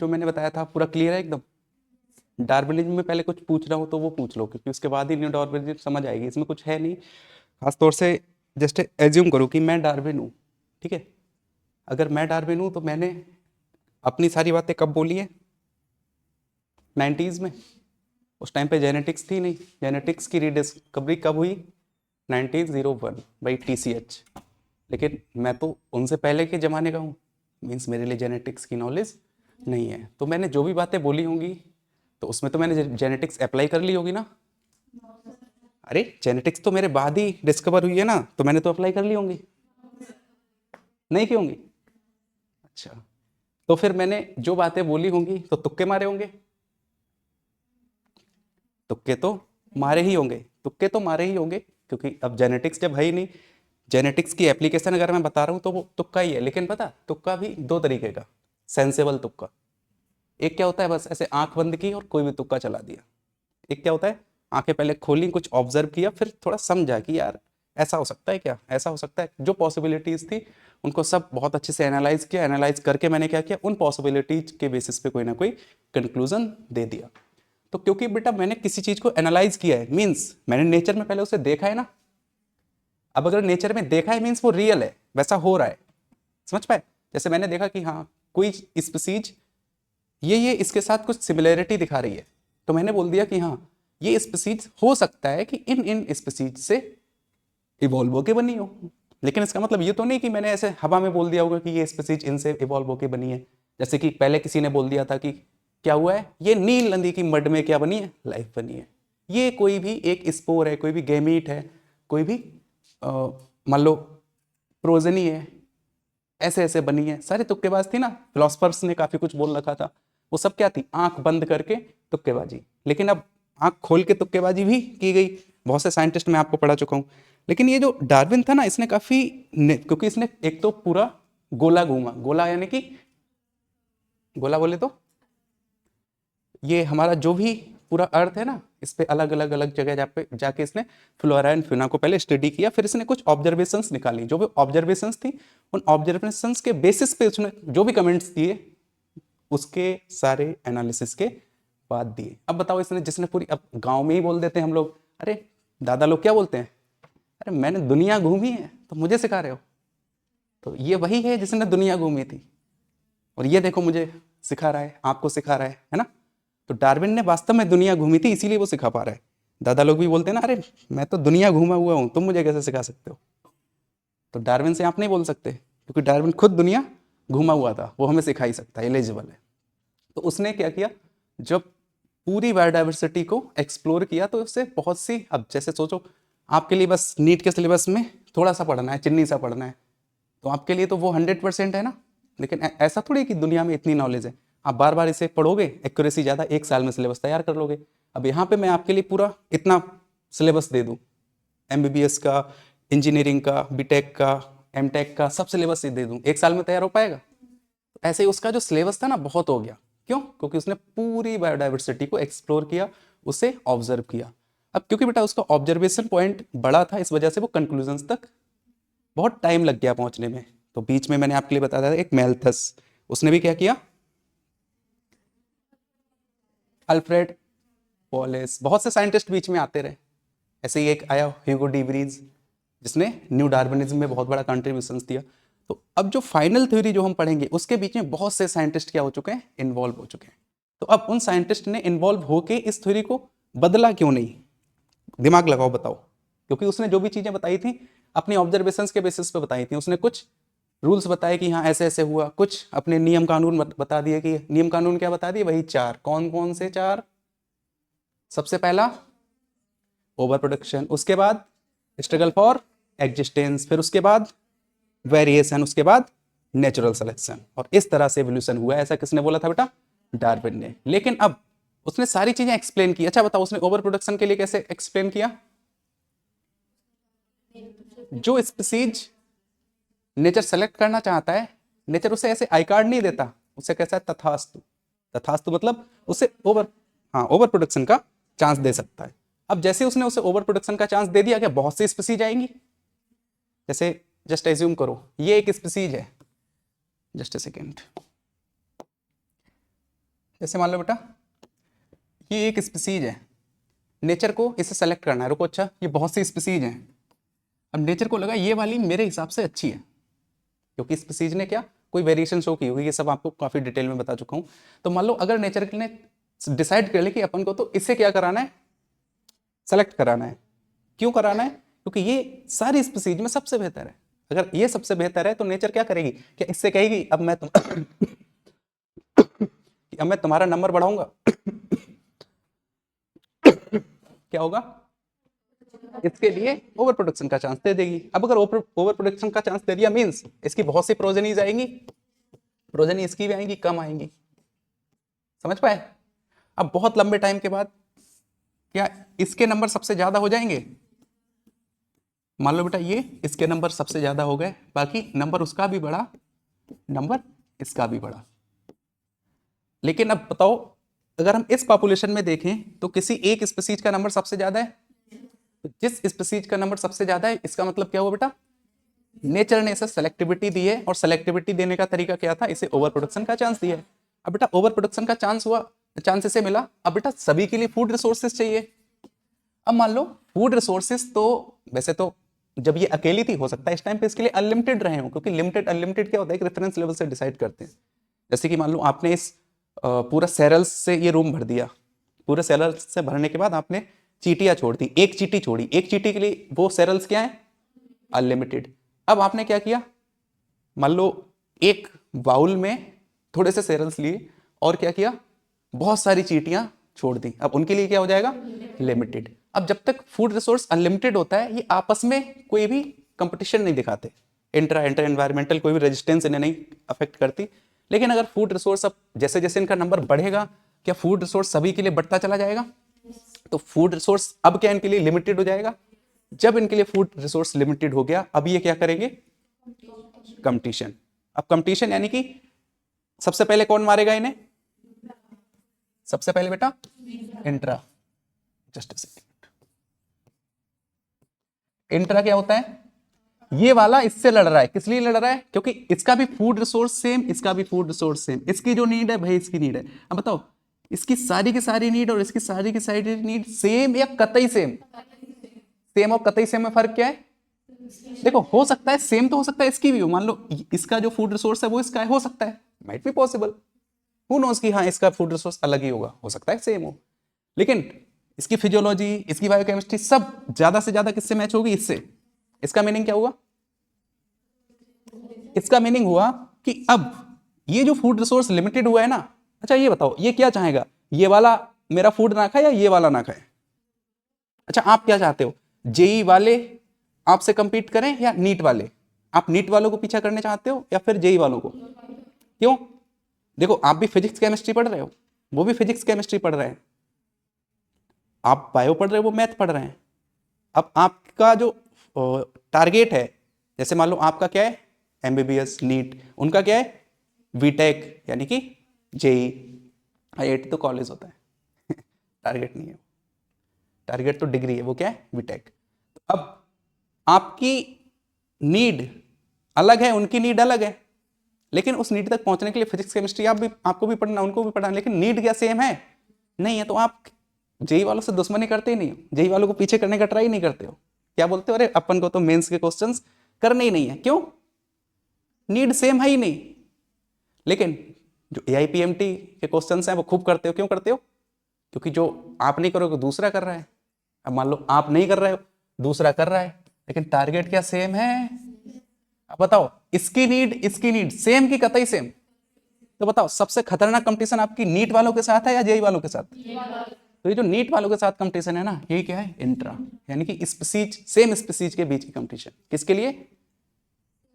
जो मैंने बताया था पूरा क्लियर है एकदम? डार्विनिज्म में पहले कुछ पूछ रहा हूँ तो वो पूछ लो, क्योंकि उसके बाद ही न्यू डार्विनिज्म समझ आएगी, इसमें कुछ है नहीं। खासतौर से जस्ट एज्यूम करो कि मैं डार्विन हूँ, ठीक है? अगर मैं डार्विन हूँ तो मैंने अपनी सारी बातें कब बोली है? 90s में। उस टाइम पे जेनेटिक्स थी नहीं, जेनेटिक्स की रिडिस्कवरी कब हुई? 1901 बाई TCH। लेकिन मैं तो उनसे पहले के ज़माने का हूँ, मीन्स मेरे लिए जेनेटिक्स की नॉलेज नहीं है। तो मैंने जो भी बातें बोली होंगी तो उसमें तो मैंने जेनेटिक्स अप्लाई कर ली होगी ना? अरे जेनेटिक्स तो मेरे बाद ही डिस्कवर हुई है ना, तो मैंने तो अप्लाई कर ली होंगी, नहीं की होंगी? अच्छा, तो फिर मैंने जो बातें बोली होंगी तो तुक्के मारे होंगे? तुक्के तो मारे ही होंगे, तुक्के तो मारे ही होंगे, क्योंकि अब जेनेटिक्स जब है ही नहीं, जेनेटिक्स की एप्लीकेशन अगर मैं बता रहा हूँ तो वो तुक्का ही है। लेकिन पता तुक्का भी दो तरीके का, सेंसेबल तुक्का। एक क्या होता है, बस ऐसे आंख बंद की और कोई भी तुक्का चला दिया। एक क्या होता है, आंखें पहले खोली, कुछ ऑब्जर्व किया, फिर थोड़ा समझा कि यार ऐसा हो सकता है, क्या ऐसा हो सकता है, जो पॉसिबिलिटीज थी उनको सब बहुत अच्छे से एनालाइज किया। एनालाइज करके मैंने क्या किया, उन पॉसिबिलिटीज के बेसिस पे कोई ना कोई कंक्लूजन दे दिया। तो क्योंकि बेटा मैंने किसी चीज को एनालाइज किया है, मीन्स मैंने नेचर में पहले उसे देखा है ना। अब अगर नेचर में देखा है मीन्स वो रियल है, वैसा हो रहा है। समझ पाए? जैसे मैंने देखा कि हाँ कोई स्पीसीज ये इसके साथ कुछ सिमिलैरिटी दिखा रही है, तो मैंने बोल दिया कि हाँ ये स्पीसीज हो सकता है कि इन इन स्पीसीज से इवॉल्व होके बनी हो। लेकिन इसका मतलब ये तो नहीं कि मैंने ऐसे हवा में बोल दिया होगा कि ये स्पीसीज इनसे इवॉल्व होके बनी है। जैसे कि पहले किसी ने बोल दिया था कि क्या हुआ है, ये नील नदी की मड में क्या बनी है, लाइफ बनी है। ये कोई भी एक स्पोर है, कोई भी गैमीट है, कोई भी मान लो प्रोजनी है, ऐसे ऐसे बनी है। सारे तुक्केबाज थी ना, फिलोसफर्स ने काफी कुछ बोल रखा था, वो सब क्या थी, आंख बंद करके तुक्केबाजी। लेकिन अब आंख खोल के तुक्केबाजी भी की गई, बहुत से साइंटिस्ट मैं आपको पढ़ा चुका हूँ। लेकिन ये जो डार्विन था ना, इसने काफी क्योंकि इसने एक तो पूरा गोला घूमा, गोला यानी कि गोला बोले तो ये हमारा जो भी पूरा अर्थ है ना, इस पे अलग अलग अलग जगह जाके इसने फ्लोरा एंड फ्यूना को पहले स्टडी किया, फिर इसने कुछ ऑब्जर्वेशंस निकाली। जो भी ऑब्जर्वेशंस थी, उन ऑब्जर्वेशंस के बेसिस पे उसने जो भी कमेंट्स दिए उसके सारे एनालिसिस के बाद दिए। अब बताओ इसने, जिसने पूरी, अब गांव में ही बोल देते हैं हम लोग, अरे दादा लोग क्या बोलते हैं, अरे मैंने दुनिया घूमी है तो मुझे सिखा रहे हो। तो ये वही है जिसने दुनिया घूमी थी, और ये देखो मुझे सिखा रहा है, आपको सिखा रहा है ना। तो डार्विन ने वास्तव में दुनिया घूमी थी, इसीलिए वो सिखा पा रहा है। दादा लोग भी बोलते हैं ना, अरे मैं तो दुनिया घूमा हुआ हूं, तुम मुझे कैसे सिखा सकते हो? तो डार्विन से आप नहीं बोल सकते, क्योंकि डार्विन खुद दुनिया घूमा हुआ था, वो हमें सिखा ही सकता है, एलिजिबल है। तो उसने क्या किया, जब पूरी बायोडाइवर्सिटी को एक्सप्लोर किया तो उससे बहुत सी, अब जैसे सोचो आपके लिए बस नीट के सिलेबस में थोड़ा सा पढ़ना है, चिन्नी सा पढ़ना है, तो आपके लिए तो वो 100% है ना। लेकिन ऐसा थोड़ी कि दुनिया में इतनी नॉलेज है, आप बार बार इसे पढ़ोगे, एक्यूरेसी ज़्यादा, एक साल में सिलेबस तैयार कर लोगे। अब यहाँ पे मैं आपके लिए पूरा इतना सिलेबस दे दूँ, MBBS का, इंजीनियरिंग का, बीटेक का, एमटेक का, सब सिलेबस ही दे दूँ, एक साल में तैयार हो पाएगा? ऐसे ही उसका जो सिलेबस था ना बहुत हो गया। क्यों? क्योंकि उसने पूरी बायोडाइवर्सिटी को एक्सप्लोर किया, उसे ऑब्जर्व किया। अब क्योंकि बेटा उसका ऑब्जर्वेशन पॉइंट बड़ा था, इस वजह से वो कंक्लूजन्स तक बहुत टाइम लग गया पहुंचने में। तो बीच में मैंने आपके लिए बताया था एक मैल्थस, उसने भी क्या किया, अल्फ्रेड वॉलेस, बहुत से साइंटिस्ट बीच में आते रहे। ऐसे ही एक आया ह्यूगो डीवरीज, जिसने न्यू डार्विनिज्म में बहुत बड़ा कंट्रीब्यूशन दिया। तो अब जो फाइनल थ्योरी जो हम पढ़ेंगे उसके बीच में बहुत से साइंटिस्ट क्या हो चुके हैं, इन्वॉल्व हो चुके हैं। तो अब उन साइंटिस्ट ने इन्वॉल्व होके इस थ्योरी को बदला क्यों नहीं? दिमाग लगाओ, बताओ। क्योंकि उसने जो भी चीजें बताई थी अपनी ऑब्जर्वेशंस के बेसिस पे बताई थी। उसने कुछ रूल्स बताए कि हाँ ऐसे ऐसे हुआ, कुछ अपने नियम कानून बता दिए कि नियम कानून क्या बता दिए, वही चार, कौन कौन से चार? सबसे पहला ओवर प्रोडक्शन, उसके बाद स्ट्रगल फॉर एग्जिस्टेंस, फिर उसके बाद वेरिएशन, उसके बाद नेचुरल सिलेक्शन। और इस तरह से एवोल्यूशन हुआ। ऐसा किसने बोला था बेटा? डार्विन ने। लेकिन अब उसने सारी चीजें एक्सप्लेन की। अच्छा बताओ उसने ओवर प्रोडक्शन के लिए कैसे एक्सप्लेन किया? जो स्पीसीज नेचर सेलेक्ट करना चाहता है, नेचर उसे ऐसे आई कार्ड नहीं देता, उसे कैसा है, तथास्तु। तथास्तु मतलब उसे ओवर, हाँ ओवर प्रोडक्शन का चांस दे सकता है। अब जैसे उसने उसे ओवर प्रोडक्शन का चांस दे दिया, क्या बहुत सी स्पीसीज आएंगी? जैसे जस्ट एज्यूम करो ये एक स्पीसीज है, जस्ट ए सेकेंड, जैसे मान लो बेटा ये एक स्पीसीज है, नेचर को इसे सेलेक्ट करना है, रुको अच्छा ये बहुत सी स्पीसीज हैं, अब नेचर को लगा ये वाली मेरे हिसाब से अच्छी है, क्योंकि स्पीसीज ने क्या कोई वेरिएशन शो की होगी, ये सब आपको काफी डिटेल में बता चुका हूं। तो मान लो अगर नेचर ने डिसाइड कर ले कि अपन को तो इससे क्या कराना है, सेलेक्ट कराना है। क्यों कराना है? क्योंकि ये सारी स्पीसीज में सबसे बेहतर है। अगर ये सबसे बेहतर है तो नेचर क्या करेगी, क्या इससे कहेगी अब मैं तुम्हारा नंबर बढ़ाऊंगा क्या होगा, इसके लिए ओवर प्रोडक्शन का चांस दे देगी। अब अगर ओवर प्रोडक्शन का चांस दे दिया मींस इसकी बहुत सी प्रोजेनीज आएंगी, प्रोजेनी इसकी भी आएंगी, कम आएंगी, समझ पाए। अब बहुत लंबे टाइम के बाद क्या इसके नंबर सबसे ज्यादा हो जाएंगे, मान लो बेटा ये इसके नंबर सबसे ज्यादा हो गए, बाकी नंबर उसका भी बढ़ा, नंबर इसका भी बढ़ा। लेकिन अब बताओ अगर हम इस पॉपुलेशन में देखें तो किसी एक स्पीसीज का नंबर सबसे ज्यादा है, तो जिस स्पीसीज का नंबर सबसे ज्यादा है इसका मतलब क्या हुआ बेटा, नेचर ने इसे सेलेक्टिविटी दी है, और सेलेक्टिविटी देने का तरीका क्या था, इसे ओवर प्रोडक्शन का चांस दिया है। अब बेटा ओवर प्रोडक्शन का चांस हुआ, चांस इसे मिला, अब बेटा सभी के लिए फूड रिसोर्सेज चाहिए। अब मान लो फूड रिसोर्सेज तो वैसे तो जब ये अकेली थी हो सकता है इस टाइम पे इसके लिए अनलिमिटेड रहे हो, क्योंकि लिमिटेड अनलिमिटेड क्या होता है एक रेफरेंस लेवल से डिसाइड करते हैं। जैसे कि मान लो आपने इस पूरा सेरल्स से ये रूम भर दिया, पूरे सेरल्स से भरने के बाद आपने चीटियां छोड़ दी, एक चीटी छोड़ी, एक चीटी के लिए वो सेरल्स क्या है अनलिमिटेड। अब आपने क्या किया, मान लो एक बाउल में थोड़े से सेरल्स लिए और क्या किया, बहुत सारी चीटियां छोड़ दी, अब उनके लिए क्या हो जाएगा लिमिटेड। अब जब तक फूड रिसोर्स अनलिमिटेड होता है ये आपस में कोई भी कंपटीशन नहीं दिखाते, इंट्रा एनवायरमेंटल कोई भी रेजिस्टेंस इन्हें नहीं अफेक्ट करती। लेकिन अगर फूड रिसोर्स अब जैसे जैसे इनका नंबर बढ़ेगा, क्या फूड रिसोर्स सभी के लिए बढ़ता चला जाएगा, तो फूड रिसोर्स अब क्या इनके लिए लिमिटेड हो जाएगा। जब इनके लिए फूड रिसोर्स लिमिटेड हो गया अब ये क्या करेंगे, कंपटीशन। अब कंपटीशन यानी कि सबसे पहले कौन मारेगा इन्हें, सबसे पहले बेटा इंट्रा, जस्ट सेकंड। इंट्रा क्या होता है, ये वाला इससे लड़ रहा है, किस लिए लड़ रहा है, क्योंकि इसका भी फूड रिसोर्स सेम, इसका भी फूड रिसोर्स सेम, इसकी जो नीड है भाई इसकी नीड है। अब बताओ इसकी सारी की सारी नीड और इसकी सारी की सारी नीड सेम या कतई सेम, सेम और कतई सेम में फर्क क्या है, देखो हो सकता है सेम तो हो सकता है इसकी भी हो, मान लो इसका जो फूड रिसोर्स है वो इसका है, हो सकता है might be possible, who knows कि हाँ इसका फूड रिसोर्स अलग ही होगा, हो सकता है सेम हो, लेकिन इसकी फिजियोलॉजी इसकी बायोकेमिस्ट्री सब ज्यादा से ज्यादा किससे मैच होगी, इससे। इसका मीनिंग क्या हुआ, इसका मीनिंग हुआ कि अब ये जो फूड रिसोर्स लिमिटेड हुआ है ना, अच्छा ये बताओ ये क्या चाहेगा, ये वाला मेरा फूड ना खाए या ये वाला ना खाए, अच्छा आप क्या चाहते हो, जेई वाले आपसे कंपीट करें या नीट वाले, आप नीट वालों को पीछा करने चाहते हो या फिर जेई वालों को, क्यों, देखो आप भी फिजिक्स केमिस्ट्री पढ़ रहे हो, वो भी फिजिक्स केमिस्ट्री पढ़ रहे हैं, आप बायो पढ़ रहे हो वो मैथ पढ़ रहे हैं। अब आपका जो टारगेट है, जैसे मान लो आपका क्या है एमबीबीएस नीट, उनका क्या है बीटेक यानी कि जेई, आईआईटी तो कॉलेज होता है टारगेट नहीं है, टारगेट तो डिग्री है, वो क्या है बीटेक। अब आपकी नीड अलग है, उनकी नीड अलग है, लेकिन उस नीड तक पहुंचने के लिए फिजिक्स केमिस्ट्री आपको भी पढ़ना उनको भी पढ़ना, लेकिन नीड क्या सेम है नहीं है, तो आप जेई वालों से दुश्मनी करते ही नहीं हो, जेई वालों को पीछे करने का ट्राई नहीं करते हो, क्या बोलते हो अरे अपन को तो मेंस के क्वेश्चंस करने ही नहीं है, क्यों, नीड सेम है ही नहीं। लेकिन जो एआईपीएमटी के क्वेश्चंस हैं वो खूब करते हो, क्यों करते हो, क्योंकि जो आप नहीं करोगे दूसरा कर रहा है, अब मान लो आप नहीं कर रहे हो दूसरा कर रहा है, लेकिन टारगेट क्या सेम है। अब बताओ इसकी नीड सेम की कतई सेम, तो बताओ सबसे खतरनाक कंपटीशन आपकी नीट वालों के साथ है या जेई वालों के साथ, तो ये जो नीट वालों के साथ कंपटीशन है ना, यही क्या है इंट्रा, यानी कि स्पीसीज सेम स्पीसीज के बीच की कंपटीशन, किसके लिए,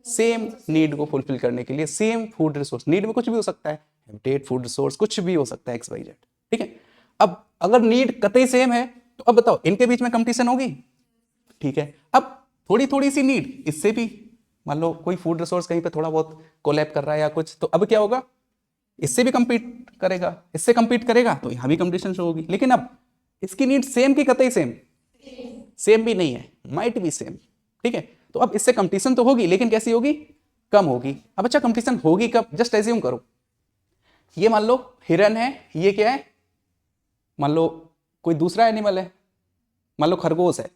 सेम नीड को फुलफिल करने के लिए, सेम फूड रिसोर्स, नीड में कुछ भी हो सकता है, हैबिटेट फूड रिसोर्स कुछ भी हो सकता है एक्स वाई जेड, ठीक है। अब अगर नीड कतई सेम है तो अब बताओ इनके बीच में कंपटीशन होगी, ठीक है। अब थोड़ी थोड़ी सी नीड इससे भी, मान लो कोई फूड रिसोर्स कहीं पे थोड़ा बहुत कोलैप कर रहा है या कुछ, तो अब क्या होगा, इससे भी कंपीट करेगा, इससे कंपीट करेगा तो यहां भी कंपटीशन शो होगी। लेकिन अब इसकी नीड सेम की कतई सेम, सेम भी नहीं है, माइट बी सेम, ठीक है। तो अब इससे कंपटीशन तो होगी, लेकिन कैसी होगी, कम होगी। अब अच्छा कंपटीशन होगी कब, जस्ट एज्यूम करो ये मान लो हिरन है, ये क्या है, मान लो कोई दूसरा एनिमल है, मान लो खरगोश है।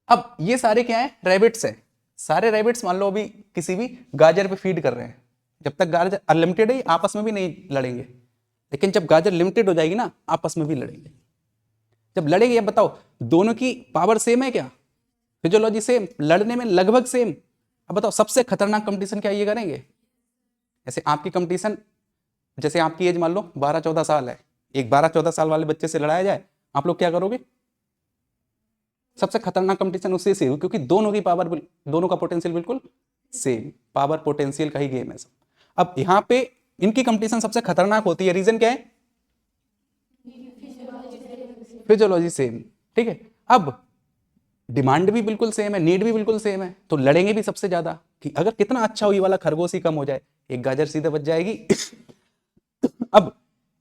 अब ये सारे क्या है, रैबिट्स है। सारे रैबिट्स मान लो अभी किसी भी गाजर पे फीड कर रहे हैं। जब तक गाजर अनलिमिटेड है आपस में भी नहीं लड़ेंगे, लेकिन जब गाजर लिमिटेड हो जाएगी ना आपस में भी लड़ेंगे। जब लड़ेंगे, अब बताओ दोनों की पावर सेम है क्या, फिजियोलॉजी सेम, लड़ने में लगभग सेम। अब बताओ सबसे खतरनाक कंपटीशन क्या ये करेंगे? जैसे आपकी कंपटीशन, जैसे आपकी एज मान लो 12-14 साल है, एक 12-14 साल वाले बच्चे से लड़ाया जाए, आप लोग क्या करोगे? सबसे खतरनाक कंपटीशन उससे से हो, क्योंकि दोनों की पावर, दोनों का पोटेंशियल बिल्कुल सेम, पावर पोटेंशियल का ही गेम है सब। अब यहाँ पे इनकी कंपटीशन सबसे खतरनाक होती है, रीजन क्या है? फिजियोलॉजी सेम, ठीक है। अब डिमांड भी बिल्कुल सेम है, नीड भी बिल्कुल सेम है, तो लड़ेंगे भी सबसे ज्यादा कि अगर कितना अच्छा हो ये वाला खरगोश ही कम हो जाए, एक गाजर सीधे बच जाएगी। अब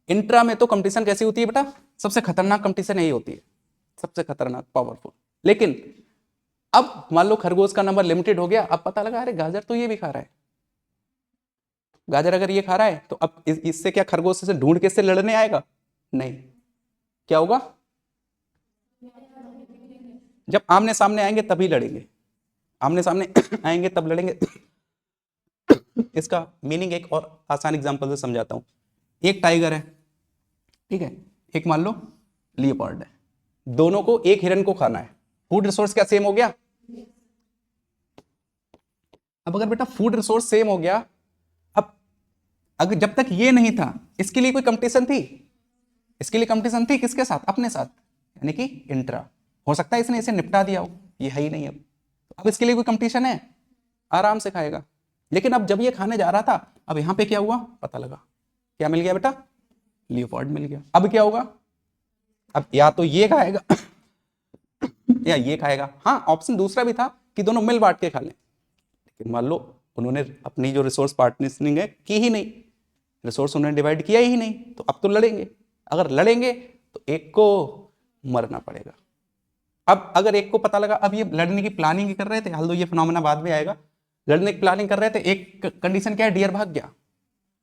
इंट्रा में तो कंपटीशन कैसी होती है बेटा? सबसे खतरनाक कंपटीशन यही होती है, सबसे खतरनाक, पावरफुल। लेकिन अब मान लो खरगोश का नंबर लिमिटेड हो गया, अब पता लगा अरे गाजर तो ये भी खा रहा है, गाजर अगर ये खा रहा है तो अब इससे क्या खरगोश से ढूंढ के इससे लड़ने आएगा? नहीं। क्या होगा? जब आमने सामने आएंगे तभी लड़ेंगे, आमने सामने आएंगे तब लड़ेंगे। इसका मीनिंग एक और आसान एग्जांपल से समझाता हूं। एक टाइगर है, ठीक है, एक मान लो लियोपार्ड है, दोनों को एक हिरन को खाना है, फूड रिसोर्स क्या सेम हो गया? अब अगर बेटा फूड रिसोर्स सेम हो गया, अब अगर जब तक ये नहीं था इसके लिए कोई कंपटीशन थी? इसके लिए कंपटीशन थी किसके साथ? अपने साथ, यानी कि इंट्रा। हो सकता है इसने इसे निपटा दिया हो, ये है ही नहीं अब इसके लिए कोई कंपटीशन है? आराम से खाएगा। लेकिन अब जब ये खाने जा रहा था, अब यहां पे क्या हुआ पता लगा, क्या मिल गया बेटा? लियोपार्ड मिल गया। अब क्या होगा? अब या तो ये खाएगा या ये खाएगा। हाँ, ऑप्शन दूसरा भी था कि दोनों मिल बांट के खा लें, लेकिन मान लो उन्होंने अपनी जो रिसोर्स पार्टनरिंग है की ही नहीं, रिसोर्स उन्होंने डिवाइड किया ही नहीं, तो अब तो लड़ेंगे। अगर लड़ेंगे तो एक को मरना पड़ेगा। अब अगर एक को पता लगा, अब ये लड़ने की प्लानिंग कर रहे थे, हाल दो ये फिनोमेना बाद में आएगा, लड़ने की प्लानिंग कर रहे थे, एक कंडीशन क्या है, डियर भाग गया।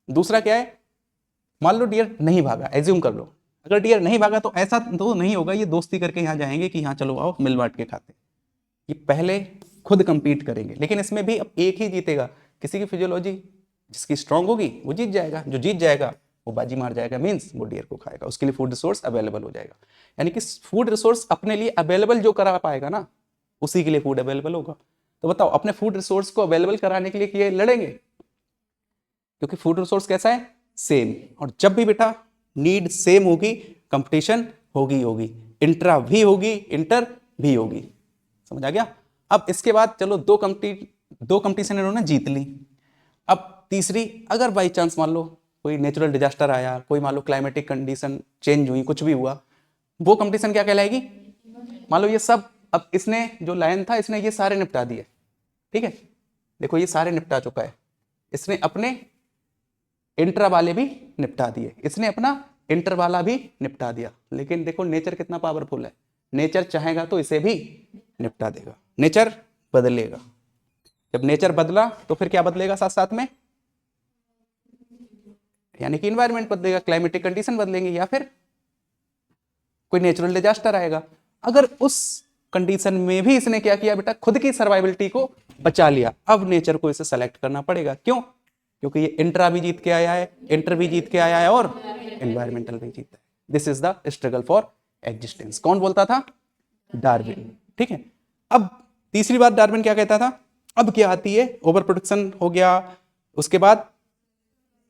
दूसरा क्या है, मान लो डियर नहीं भागा, एज्यूम कर लो, अगर डियर नहीं भागा तो ऐसा तो नहीं होगा ये दोस्ती करके यहाँ जाएंगे कि यहाँ चलो आओ मिल बांट के खाते। ये पहले खुद कंपीट करेंगे, लेकिन इसमें भी अब एक ही जीतेगा। किसी की फिजियोलॉजी जिसकी स्ट्रांग होगी वो जीत जाएगा, जो जीत जाएगा वो बाजी मार जाएगा, मीन्स वो डियर को खाएगा, उसके लिए फूड रिसोर्स अवेलेबल हो जाएगा। यानी कि फूड रिसोर्स अपने लिए अवेलेबल जो करा पाएगा ना, उसी के लिए फूड अवेलेबल होगा। तो बताओ अपने फूड रिसोर्स को अवेलेबल कराने के लिए ये लड़ेंगे, क्योंकि फूड रिसोर्स कैसा है, सेम। और जब भी बेटा नीड सेम होगी, कंपटीशन होगी होगी, इंट्रा भी होगी, इंटर भी होगी। समझ आ गया? अब इसके बाद चलो दो कंपटीशन इन्होंने जीत ली। अब तीसरी, अगर बाई चांस मान लो कोई नेचुरल डिजास्टर आया, कोई मान लो क्लाइमेटिक कंडीशन चेंज हुई, कुछ भी हुआ, वो कंपटीशन क्या कहलाएगी? मान लो ये सब, अब इसने जो लायन था इसने ये सारे निपटा दिए, ठीक है, देखो ये सारे निपटा चुका है, इसने अपने इंटर वाले भी निपटा दिए, इसने अपना इंटर वाला भी निपटा दिया। लेकिन देखो नेचर कितना पावरफुल है, नेचर चाहेगा तो इसे भी निपटा देगा, नेचर बदलेगा। जब नेचर बदला तो फिर क्या बदलेगा साथ साथ में? यानी कि इन्वायरमेंट बदलेगा, क्लाइमेटिक कंडीशन बदलेंगे, या फिर कोई नेचुरल डिजास्टर आएगा। अगर उस कंडीशन में भी इसने क्या किया बेटा, खुद की सर्वाइबिलिटी को बचा लिया, अब नेचर को इसे सेलेक्ट करना पड़ेगा। क्यों? क्योंकि ये इंट्रा भी जीत के आया है, इंटर भी जीत के आया है, और एनवायरमेंटल भी जीता है। This is the struggle for existence. कौन बोलता था? डार्विन, ठीक है। अब तीसरी बात डार्विन क्या कहता था? अब क्या आती है, ओवर प्रोडक्शन हो गया, उसके बाद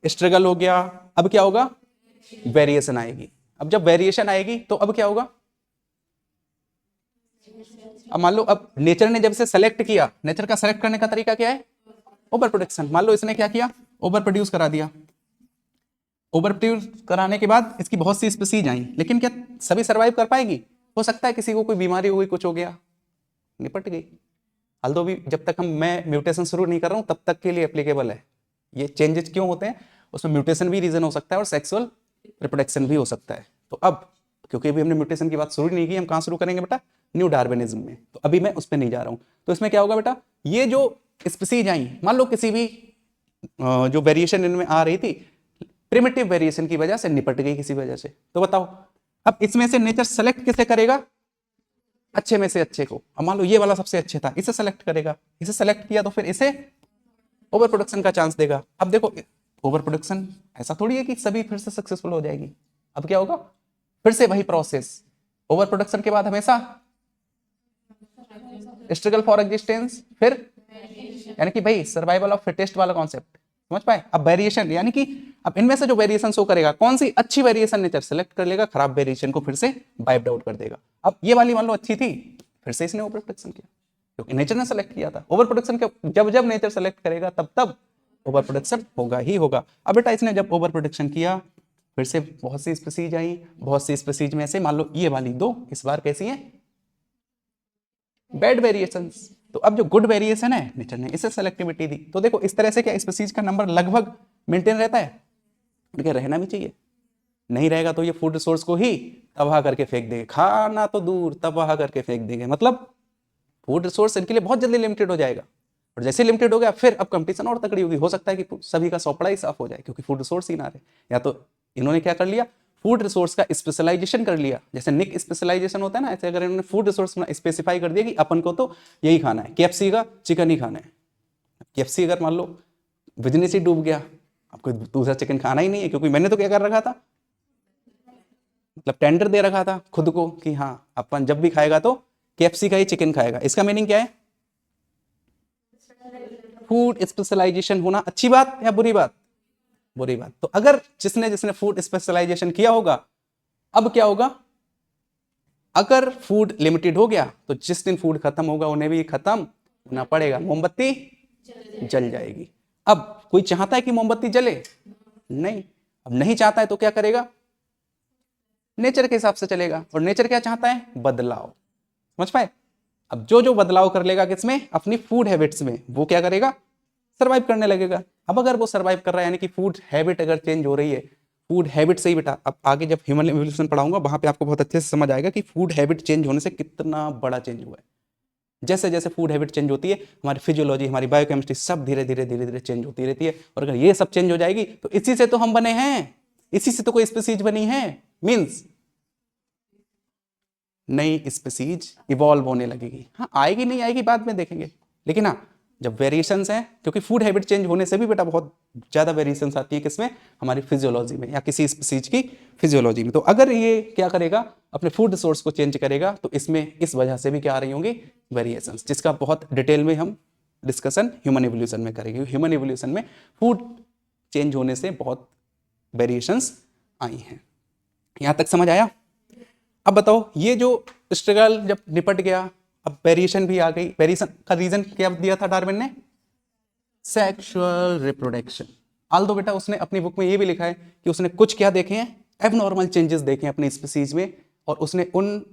स्ट्रगल हो गया, अब क्या होगा? वेरिएशन आएगी। अब जब वेरिएशन आएगी तो अब क्या होगा? अब मान लो अब नेचर ने जब से सेलेक्ट किया, नेचर का सेलेक्ट करने का तरीका क्या है? Over production. मान लो इसने क्या किया, ओवर प्रोड्यूस करा दिया। ओवर प्रोड्यूस कराने के बाद इसकी बहुत सी स्पीसीज आई, लेकिन क्या सभी सर्वाइव कर पाएगी? हो सकता है किसी को कोई बीमारी हो गई, कुछ हो गया, निपट गई। हाल भी जब तक मैं म्यूटेशन शुरू नहीं कर रहा हूं तब तक के लिए एप्लीकेबल है। ये चेंजेस क्यों होते हैं, उसमें म्यूटेशन भी रीजन हो सकता है और सेक्सुअल रिप्रोडक्शन भी हो सकता है। तो अब क्योंकि अभी हमने म्यूटेशन की बात शुरू नहीं की, हम कहाँ शुरू करेंगे बेटा? न्यू डार्विनिज्म में। तो अभी मैं उस पर नहीं जा रहा हूँ। तो इसमें क्या होगा बेटा, ये जो स्पीसीज आई, मान लो किसी भी जो वेरिएशन इनमें आ रही थी, प्रिमिटिव वेरिएशन की वजह से निपट गई किसी वजह से। तो बताओ अब इसमें से नेचर सेलेक्ट किसे करेगा, अच्छे में से अच्छे को। अब मान लो ये वाला सबसे अच्छे था, इसे सेलेक्ट करेगा, इसे सेलेक्ट किया तो फिर इसे ओवर प्रोडक्शन का चांस देगा। अब देखो ओवर प्रोडक्शन ऐसा थोड़ी है कि सभी फिर से सक्सेसफुल हो जाएगी। अब क्या होगा, फिर से वही प्रोसेस, ओवर प्रोडक्शन के बाद हमेशा स्ट्रगल फॉर एग्जिस्टेंस, फिर यानी कि भाई सर्वाइवल ऑफ फिटेस्ट वाला कॉन्सेप्ट, समझ पाए। अब वेरिएशन यानी कि अब इनमें से जो वेरिएशन शो करेगा, कौन सी अच्छी वेरिएशन नेचर सेलेक्ट कर लेगा, खराब वेरिएशन को फिर से वाइप आउट कर देगा। अब ये वाली मान लो अच्छी थी, फिर से इसने ओवर प्रोडक्शन किया क्योंकि नेचर ने सेलेक्ट किया था। ओवर प्रोडक्शन के जब जब नेचर सेलेक्ट करेगा तब तब ओवर प्रोडक्शन होगा ही होगा। अब बेटा इसने जब ओवर प्रोडक्शन किया, फिर से बहुत सी स्पीसीज आई, बहुत सी स्पीसीज में से मान लो ये वाली दो इस बार कैसी है, बैड वेरिएशंस। तो अब जो गुड वेरिएशन है नेचर ने इसे सेलेक्टिविटी दी। तो देखो इस तरह से क्या स्पीसीज का नंबर लगभग मेंटेन रहता है, उनके रहना भी चाहिए। नहीं रहेगा तो ये फूड रिसोर्स को ही तबाह करके फेंक देंगे, खाना तो दूर तबाह करके फेंक देंगे। मतलब फूड रिसोर्स इनके लिए बहुत जल्दी लिमिटेड हो जाएगा, और जैसे लिमिटेड हो गया फिर अब कंपटीशन और तगड़ी होगी। हो सकता है कि सभी का सौपड़ा ही साफ हो जाए क्योंकि फूड रिसोर्स ही ना रहे। या तो इन्होंने क्या कर लिया, फूड रिसोर्स का स्पेशलाइजेशन कर लिया, जैसे निक स्पेशलाइजेशन होता है ना, ऐसे अगर इन्होंने फूड रिसोर्स स्पेसिफाई कर दिया कि अपन को तो यही खाना है, केएफसी का चिकन ही खाना है। केएफसी अगर मान लो बिजनेस ही डूब गया, आपको दूसरा चिकन खाना ही नहीं है, क्योंकि मैंने तो क्या कर रखा था, मतलब टेंडर दे रखा था खुद को कि हाँ अपन जब भी खाएगा तो केएफसी का ही चिकन खाएगा। इसका मीनिंग क्या है, फूड स्पेशलाइजेशन होना अच्छी बात या बुरी बात, बुरी बात। तो अगर जिसने जिसने फूड स्पेशलाइजेशन किया होगा, अब क्या होगा, अगर फूड लिमिटेड हो गया तो जिस दिन फूड खत्म होगा उन्हें भी खत्म होना पड़ेगा, मोमबत्ती जल जाएगी। अब कोई चाहता है कि मोमबत्ती जले, नहीं। अब नहीं चाहता है तो क्या करेगा, नेचर के हिसाब से चलेगा। और नेचर क्या चाहता है, बदलाव, समझ पाए। अब जो जो बदलाव कर लेगा किसमें, अपनी फूड हैबिट्स में, वो क्या करेगा, सर्वाइव करने लगेगा। अब अगर वो सर्वाइव कर रहा है, यानी कि फूड हैबिट अगर चेंज हो रही है, फूड हैबिट से ही बेटा, अब आगे जब ह्यूमन एवोल्यूशन पढ़ाऊंगा वहां पे आपको बहुत अच्छे से समझ आएगा कि फूड हैबिट चेंज होने से कितना बड़ा चेंज हुआ है। जैसे जैसे फूड हैबिट चेंज होती है, हमारी फिजियोलॉजी, हमारी बायोकेमिस्ट्री सब धीरे धीरे धीरे धीरे चेंज होती रहती है। और अगर ये सब चेंज हो जाएगी तो इसी से तो हम बने हैं, इसी से तो कोई स्पीसीज बनी है, मीन्स नई स्पीसीज इवॉल्व होने लगेगी। हाँ आएगी नहीं आएगी बाद में देखेंगे, लेकिन हाँ जब वेरिएशंस हैं, क्योंकि फूड हैबिट चेंज होने से भी बेटा बहुत ज़्यादा वेरिएशंस आती है किसमें, हमारी फिजियोलॉजी में या किसी स्पीसीज की फिजियोलॉजी में। तो अगर ये क्या करेगा, अपने फूड सोर्स को चेंज करेगा, तो इसमें इस वजह से भी क्या आ रही होंगी, वेरिएशंस, जिसका बहुत डिटेल में हम डिस्कशन ह्यूमन एवोल्यूशन में करेंगे। ह्यूमन एवोल्यूशन में फूड चेंज होने से बहुत वेरिएशंस आई हैं। यहाँ तक समझ आया। अब बताओ ये जो स्ट्रगल जब निपट गया, अब वेरिएशन भी आ गई। वेरिएशन का रीजन क्या दिया था डार्विन ने, सेक्सुअल रिप्रोडक्शन। आल्दो बेटा उसने अपनी बुक में ये भी लिखा है कि उसने कुछ क्या देखे हैं, एबनॉर्मल चेंजेस देखे हैं अपनी स्पीसीज में, और उसने उन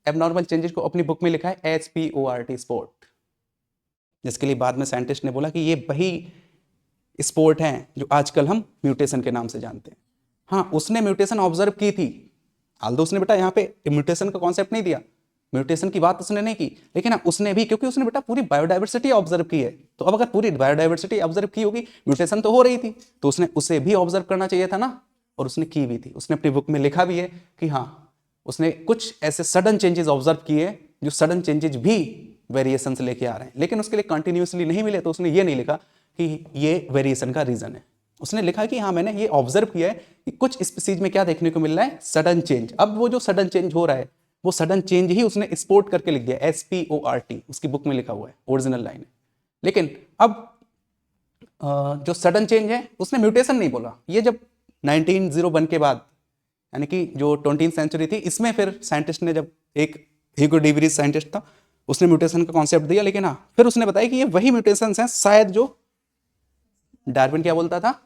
एबनॉर्मल चेंजेस को अपनी बुक में लिखा है SPORT, स्पोर्ट, जिसके लिए बाद में साइंटिस्ट ने बोला कि ये वही स्पोर्ट हैं जो आजकल हम म्यूटेशन के नाम से जानते हैं। हाँ उसने म्यूटेशन ऑब्जर्व की थी, आल्दो उसने बेटा यहाँ पे म्यूटेशन का कॉन्सेप्ट नहीं दिया, म्यूटेशन की बात उसने नहीं की, लेकिन हाँ उसने भी, क्योंकि उसने बेटा पूरी बायोडाइवर्सिटी ऑब्जर्व की है। तो अब अगर पूरी बायोडाइवर्सिटी ऑब्जर्व की होगी, म्यूटेशन तो हो रही थी, तो उसने उसे भी ऑब्जर्व करना चाहिए था ना, और उसने की भी थी। उसने अपनी बुक में लिखा भी है कि हाँ उसने कुछ ऐसे सडन चेंजेस ऑब्जर्व किए जो सडन चेंजेस भी वेरिएशंस लेके आ रहे हैं, लेकिन उसके लिए कंटिन्यूसली नहीं मिले। तो उसने ये नहीं लिखा कि ये वेरिएशन का रीजन है, उसने लिखा कि हाँ मैंने ये ऑब्जर्व किया है कि कुछ स्पीसीज में क्या देखने को मिल रहा है, सडन चेंज। अब वो जो सडन चेंज हो रहा है, वो सडन चेंज ही उसने स्पोर्ट करके लिख दिया, SPORT, उसकी बुक में लिखा हुआ है, ओरिजिनल लाइन है। लेकिन अब जो सडन चेंज है उसने म्यूटेशन नहीं बोला। ये जब 1901 के बाद, यानी कि जो 20th सेंचुरी थी, इसमें फिर साइंटिस्ट ने, जब एक ह्यूगो डी व्रीज साइंटिस्ट था, उसने म्यूटेशन का कॉन्सेप्ट दिया। लेकिन हाँ फिर उसने बताया कि ये वही म्यूटेशंस हैं शायद जो डार्विन क्या बोलता था,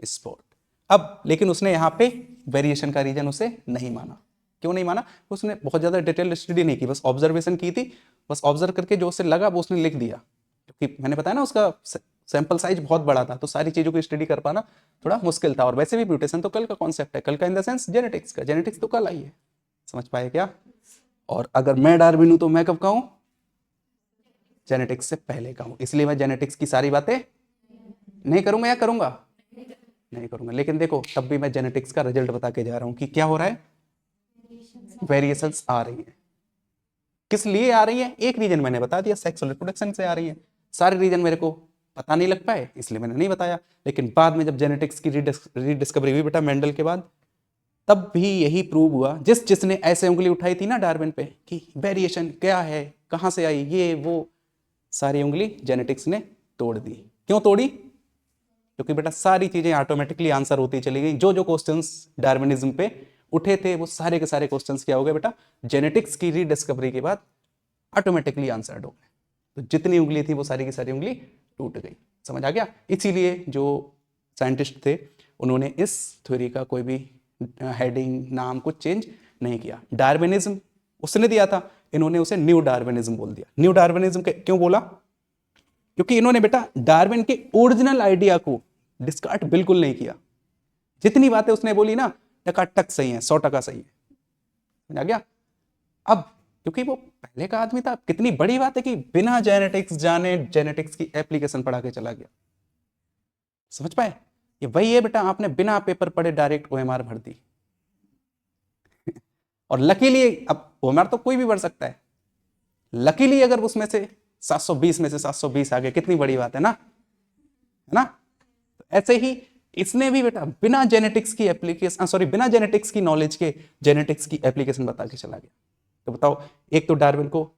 स्पोर्ट। अब लेकिन उसने यहाँ पे वेरिएशन का रीजन उसे नहीं माना। क्यों नहीं माना, उसने बहुत ज़्यादा डिटेल स्टडी नहीं की, बस ऑब्जर्वेशन की थी, बस ऑब्जर्व करके जो उसे लगा वो उसने लिख दिया। क्योंकि मैंने बताया ना उसका सैंपल साइज बहुत बड़ा था, तो सारी चीज़ों को स्टडी कर पाना थोड़ा मुश्किल था। और वैसे भी म्यूटेशन तो कल का कॉन्सेप्ट है, कल का इन द सेंस जेनेटिक्स का, जेनेटिक्स तो कल आई है, समझ पाए क्या। और अगर मैं डार्विन हूँ तो मैं कब कहूँ, जेनेटिक्स से पहले कहूँ। इसलिए मैं जेनेटिक्स की सारी बातें नहीं करूँगा, या करूँगा, नहीं करूंगा, लेकिन देखो तब भी मैं जेनेटिक्स का रिजल्ट बता के जा रहा हूँ कि क्या हो रहा है, वेरिएशंस आ रही है। किस लिए आ रही है, एक रीजन मैंने बता दिया, सेक्सुअल रिप्रोडक्शन से आ रही है। सारे रीजन मेरे को पता नहीं लग पाए इसलिए मैंने नहीं बताया, लेकिन बाद में जब जेनेटिक्स की रीडिस्कवरी हुई बेटा मेंडल के बाद, तब भी यही प्रूव हुआ, जिसने ऐसे उंगली उठाई थी ना डार्विन पे कि वेरिएशन क्या है, कहां से आई, ये वो, सारी उंगली जेनेटिक्स ने तोड़ दी। क्यों तोड़ी, क्योंकि बेटा सारी चीजें ऑटोमेटिकली आंसर होती चली गई। जो जो क्वेश्चंस डार्विनिज्म पे उठे थे वो सारे के सारे क्वेश्चंस क्या हो गए बेटा, जेनेटिक्स की रीडिस्कवरी के बाद ऑटोमेटिकली आंसर्ड हो गए। तो जितनी उंगली थी वो सारी की सारी उंगली टूट गई। समझ आ गया। इसीलिए जो साइंटिस्ट थे उन्होंने इस थ्योरी का कोई भी हेडिंग नाम कुछ चेंज नहीं किया। डार्विनिज्म उसने दिया था, इन्होंने उसे न्यू डार्विनिज्म बोल दिया। न्यू डार्विनिज्म क्यों बोला, क्योंकि इन्होंने बेटा डार्विन के ओरिजिनल आइडिया को डिस्कार्ड बिल्कुल नहीं किया। जितनी बातें उसने बोली ना टकाटक सही है, 100% सही है। समझ आ गया। अब क्योंकि वो पहले का आदमी था, कितनी बड़ी बात है कि बिना जेनेटिक्स जाने जेनेटिक्स की एप्लीकेशन पढ़ा के चला गया। समझ पाए, ये वही है बेटा, आपने बिना पेपर पढ़े डायरेक्ट ओएमआर भर दी और लकीली, अब ओएमआर तो कोई भी भर सकता है, लकीली अगर उसमें से 720 में से 720 आ गए, कितनी बड़ी बात है ना, है ना। तो ऐसे ही इसने भी बेटा बिना जेनेटिक्स की एप्लीकेशन, सॉरी बिना जेनेटिक्स की नॉलेज के जेनेटिक्स की एप्लीकेशन बता के चला गया। तो बताओ, एक तो डार्विन को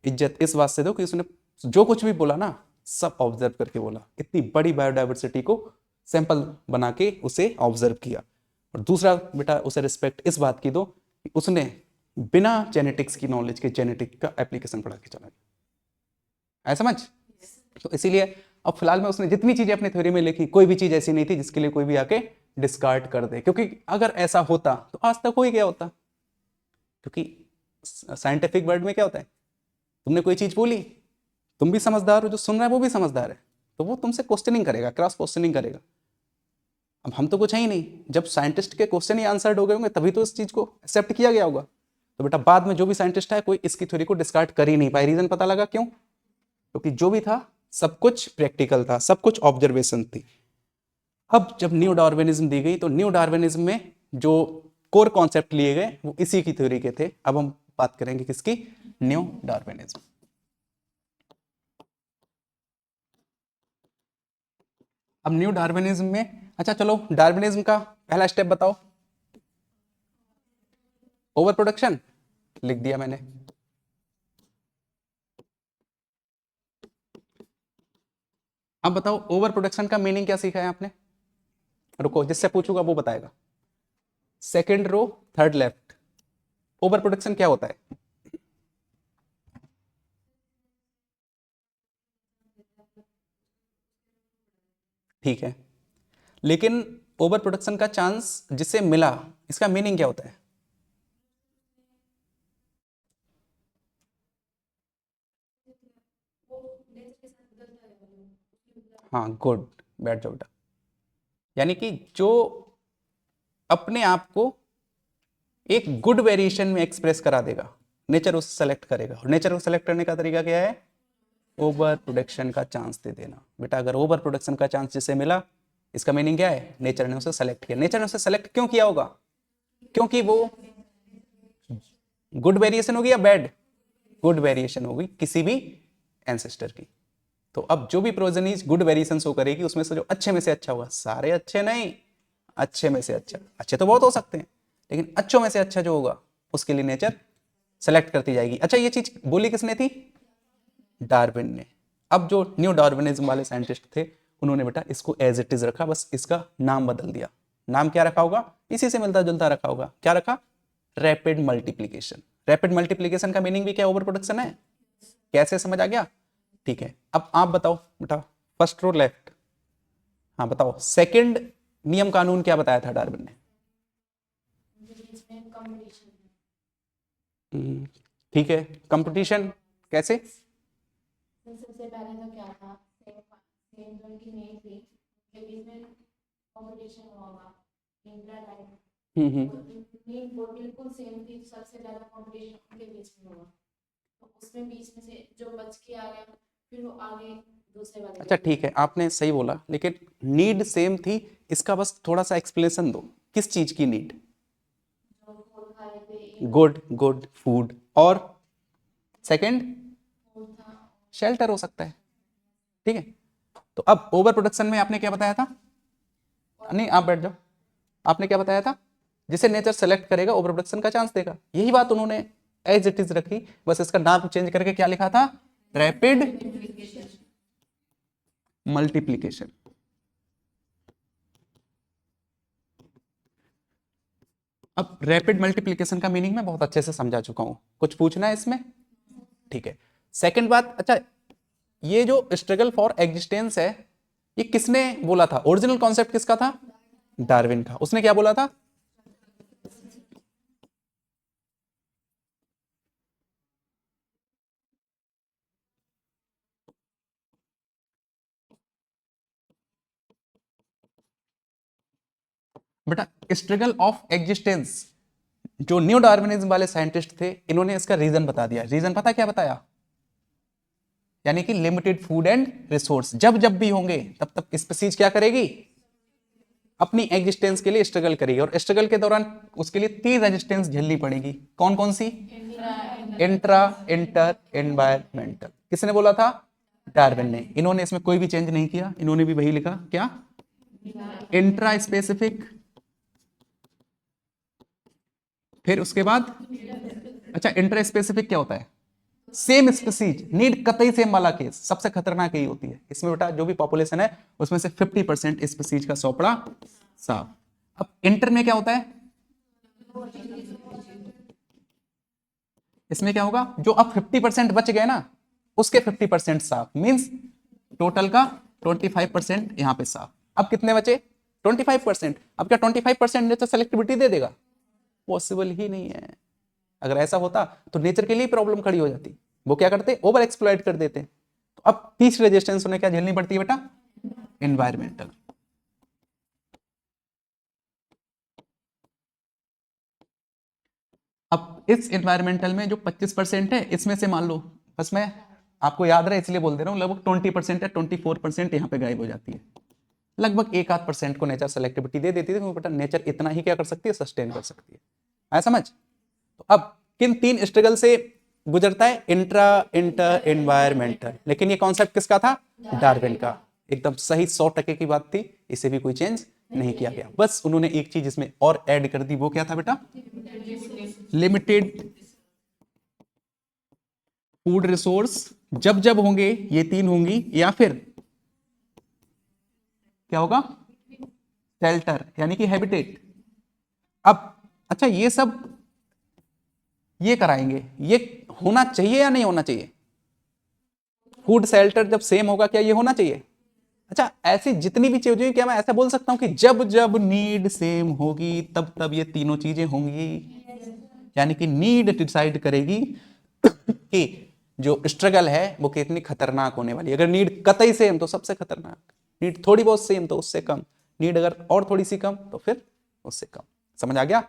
इज्जत इस बात से दो कि उसने जो कुछ भी बोला ना सब ऑब्जर्व करके बोला, इतनी बड़ी बायोडाइवर्सिटी को सैंपल बना के उसे ऑब्जर्व किया। और दूसरा बेटा उसे रिस्पेक्ट इस बात की दो कि उसने बिना जेनेटिक्स की नॉलेज के जेनेटिक का एप्लीकेशन पढ़ा के चला गया। ऐसा समझ। तो इसीलिए अब फिलहाल में उसने जितनी चीजें अपनी थ्योरी में लिखी, कोई भी चीज ऐसी नहीं थी जिसके लिए कोई भी आके डिस्कार्ड कर दे, क्योंकि अगर ऐसा होता तो आज तक हो ही गया होता। क्योंकि साइंटिफिक वर्ड में क्या होता है, तुमने कोई चीज बोली, तुम भी समझदार हो, जो सुन रहा है वो भी समझदार है, तो वो तुमसे क्वेश्चनिंग करेगा, क्रॉस क्वेश्चनिंग करेगा। अब हम तो कुछ है ही नहीं, जब साइंटिस्ट के क्वेश्चन ही आंसर्ड हो गए होंगे तभी तो इस चीज को एक्सेप्ट किया गया होगा। तो बेटा बाद में जो भी साइंटिस्ट है कोई इसकी थ्योरी को डिस्कार्ड कर ही नहीं पाए। रीजन पता लगा क्यों, क्योंकि जो भी था सब कुछ प्रैक्टिकल था, सब कुछ ऑब्जर्वेशन थी। अब जब न्यू डार्विनिज्म दी गई तो न्यू डार्विनिज्म में जो कोर कॉन्सेप्ट लिए गए वो इसी की थ्योरी के थे। अब हम बात करेंगे किसकी, न्यू डार्विनिज्म। अब न्यू डार्विनिज्म में, अच्छा चलो डार्विनिज्म का पहला स्टेप बताओ, ओवर प्रोडक्शन लिख दिया मैंने। अब बताओ ओवर प्रोडक्शन का मीनिंग क्या सीखा है आपने, रुको जिससे पूछूंगा वो बताएगा। Second row third left, over production क्या होता है, ठीक है, लेकिन ओवर प्रोडक्शन का चांस जिसे मिला इसका मीनिंग क्या होता है, हाँ गुड, बैठ जाओ बेटा। यानी कि जो अपने आप को एक गुड वेरिएशन में एक्सप्रेस करा देगा, नेचर उसे सेलेक्ट करेगा। और नेचर को सेलेक्ट करने का तरीका क्या है, ओवर प्रोडक्शन का चांस दे देना। बेटा अगर ओवर प्रोडक्शन का चांस जिसे मिला, इसका मीनिंग क्या है, नेचर ने उसे सेलेक्ट किया। नेचर ने उसे सेलेक्ट क्यों किया होगा, क्योंकि वो गुड वेरिएशन होगी या बैड, गुड वेरिएशन होगी किसी भी एंसेस्टर की। तो अब जो भी प्रोजेनीज गुड वेरिएशन शो करेगी उसमें से जो अच्छे में से अच्छा होगा, सारे अच्छे नहीं, अच्छे में से अच्छा, अच्छे तो बहुत हो सकते हैं लेकिन अच्छों में से अच्छा जो होगा उसके लिए नेचर सेलेक्ट करती जाएगी। अच्छा ये चीज बोली किसने थी, डार्विन ने। अब जो न्यू डार्विनिज्म वाले साइंटिस्ट थे उन्होंने बेटा इसको एज इट इज रखा, बस इसका नाम बदल दिया। नाम क्या रखा होगा, इसी से मिलता जुलता रखा होगा, क्या रखा, रैपिड मल्टीप्लीकेशन। रैपिड मल्टीप्लीकेशन का मीनिंग भी क्या ओवर प्रोडक्शन है, कैसे समझ आ गया, ठीक है। अब आप बताओ बेटा, फर्स्ट रो लेफ्ट, हाँ बताओ सेकंड नियम कानून क्या बताया था डार्विन ने, ठीक है, कंपटीशन कैसे, सबसे पहले तो क्या था, सेम जो की नहीं थी उनके बीच में कंपटीशन होगा, इंडिया टाइम वो बिल्कुल सेम थी, सबसे ज्यादा कंपटीशन उनके बीच में हुआ। तो उसमें बीच में से जो बच के आ गया फिर वो आगे दूसरे वाले अच्छा ठीक है, आपने सही बोला, लेकिन नीड सेम थी, इसका बस थोड़ा सा एक्सप्लेनेशन दो, किस चीज की नीड? जो फूड खा रहे थे, गुड गुड फूड, और सेकंड फूड था, शेल्टर हो सकता है, ठीक है। तो अब ओवर प्रोडक्शन में आपने क्या बताया था? नहीं आप बैठ जाओ, आपने क्या बताया था? जिसे नेचर सेलेक्ट करेगा ओवर प्रोडक्शन का चांस देगा, यही बात उन्होंने एज इट इज रखी, बस इसका नाम चेंज करके क्या लिखा था? Rapid multiplication. अब रैपिड मल्टीप्लीकेशन का मीनिंग मैं बहुत अच्छे से समझा चुका हूं, कुछ पूछना है इसमें? ठीक है। सेकंड बात, अच्छा ये जो स्ट्रगल फॉर एग्जिस्टेंस है, ये किसने बोला था? ओरिजिनल कॉन्सेप्ट किसका था? डार्विन का। उसने क्या बोला था? बेटा स्ट्रगल ऑफ एग्जिस्टेंस, जो न्यू डार्विनिज्म वाले साइंटिस्ट थे, इन्होंने इसका रीजन बता दिया। रीजन पता क्या बताया? यानी कि लिमिटेड फूड एंड रिसोर्स जब जब भी होंगे तब तब स्पीसीज क्या करेगी? अपनी एग्जिस्टेंस के लिए स्ट्रगल करेगी, और स्ट्रगल के दौरान उसके लिए 3 रेजिस्टेंस झेलनी पड़ेगी। कौन कौन सी? Intra, inter, environmental. किसने बोला था? डार्विन ने। इन्होंने इसमें कोई भी चेंज नहीं किया, इन्होंने भी वही लिखा, क्या? इंट्रा स्पेसिफिक, फिर उसके बाद, अच्छा इंट्रा स्पेसिफिक क्या होता है? सेम स्पीसीज नीड कतई सेम वाला केस सबसे खतरनाक यही होती है। इसमें बेटा जो भी पॉपुलेशन है उसमें से 50% स्पीसीज का सौपड़ा साफ। अब इंटर में क्या होता है? इसमें क्या होगा? जो अब 50% बच गए ना, उसके 50% साफ, मींस टोटल का 25% यहां पे साफ। अब कितने बचे? 25%। अब क्या 25% नेचर सेलेक्टिविटी दे देगा? पॉसिबल ही नहीं है। अगर ऐसा होता तो नेचर के लिए प्रॉब्लम खड़ी हो जाती। वो क्या करते? ओवर एक्सप्लॉइट कर देते। तो अब तीसरी रेजिस्टेंस उन्हें क्या झेलनी पड़ती है बेटा? एनवायरमेंटल। अब इस एनवायरमेंटल में जो 25% है, इसमें से मान लो, बस मैं आपको याद रहे इसलिए बोल दे रहा हूं, लगभग 20% या 24% यहाँ पे गायब हो जाती है। लगभग 1-8% को नेचर सेलेक्टिविटी दे देती है, क्योंकि बेटा नेचर इतना ही क्या कर सकती है? सस्टेन कर सकती है। आया समझ? तो अब किन 3 स्ट्रगल से गुजरता है? Intra, inter, environmental. लेकिन ये कॉन्सेप्ट किसका था? डार्विन का। एकदम सही 100% की बात थी, इसे भी कोई चेंज नहीं किया गया। बस उन्होंने एक चीज इसमें और ऐड कर दी, वो क्या था बेटा? लिमिटेड फूड रिसोर्स जब जब होंगे, ये 3 होंगी, या फिर क्या होगा? शेल्टर यानी कि हैबिटेट। अब अच्छा ये सब ये कराएंगे, ये होना चाहिए या नहीं होना चाहिए? फूड शेल्टर जब सेम होगा, क्या ये होना चाहिए? अच्छा ऐसी जितनी भी चीजें, क्या मैं ऐसा बोल सकता हूं कि जब जब नीड सेम होगी तब तब ये तीनों चीजें होंगी? यानी कि नीड डिसाइड करेगी कि जो स्ट्रगल है वो कितनी खतरनाक होने वाली है। अगर नीड कतई सेम तो सबसे खतरनाक, नीड थोड़ी बहुत सेम तो उससे कम, नीड अगर और थोड़ी सी कम तो फिर उससे कम। समझ आ गया?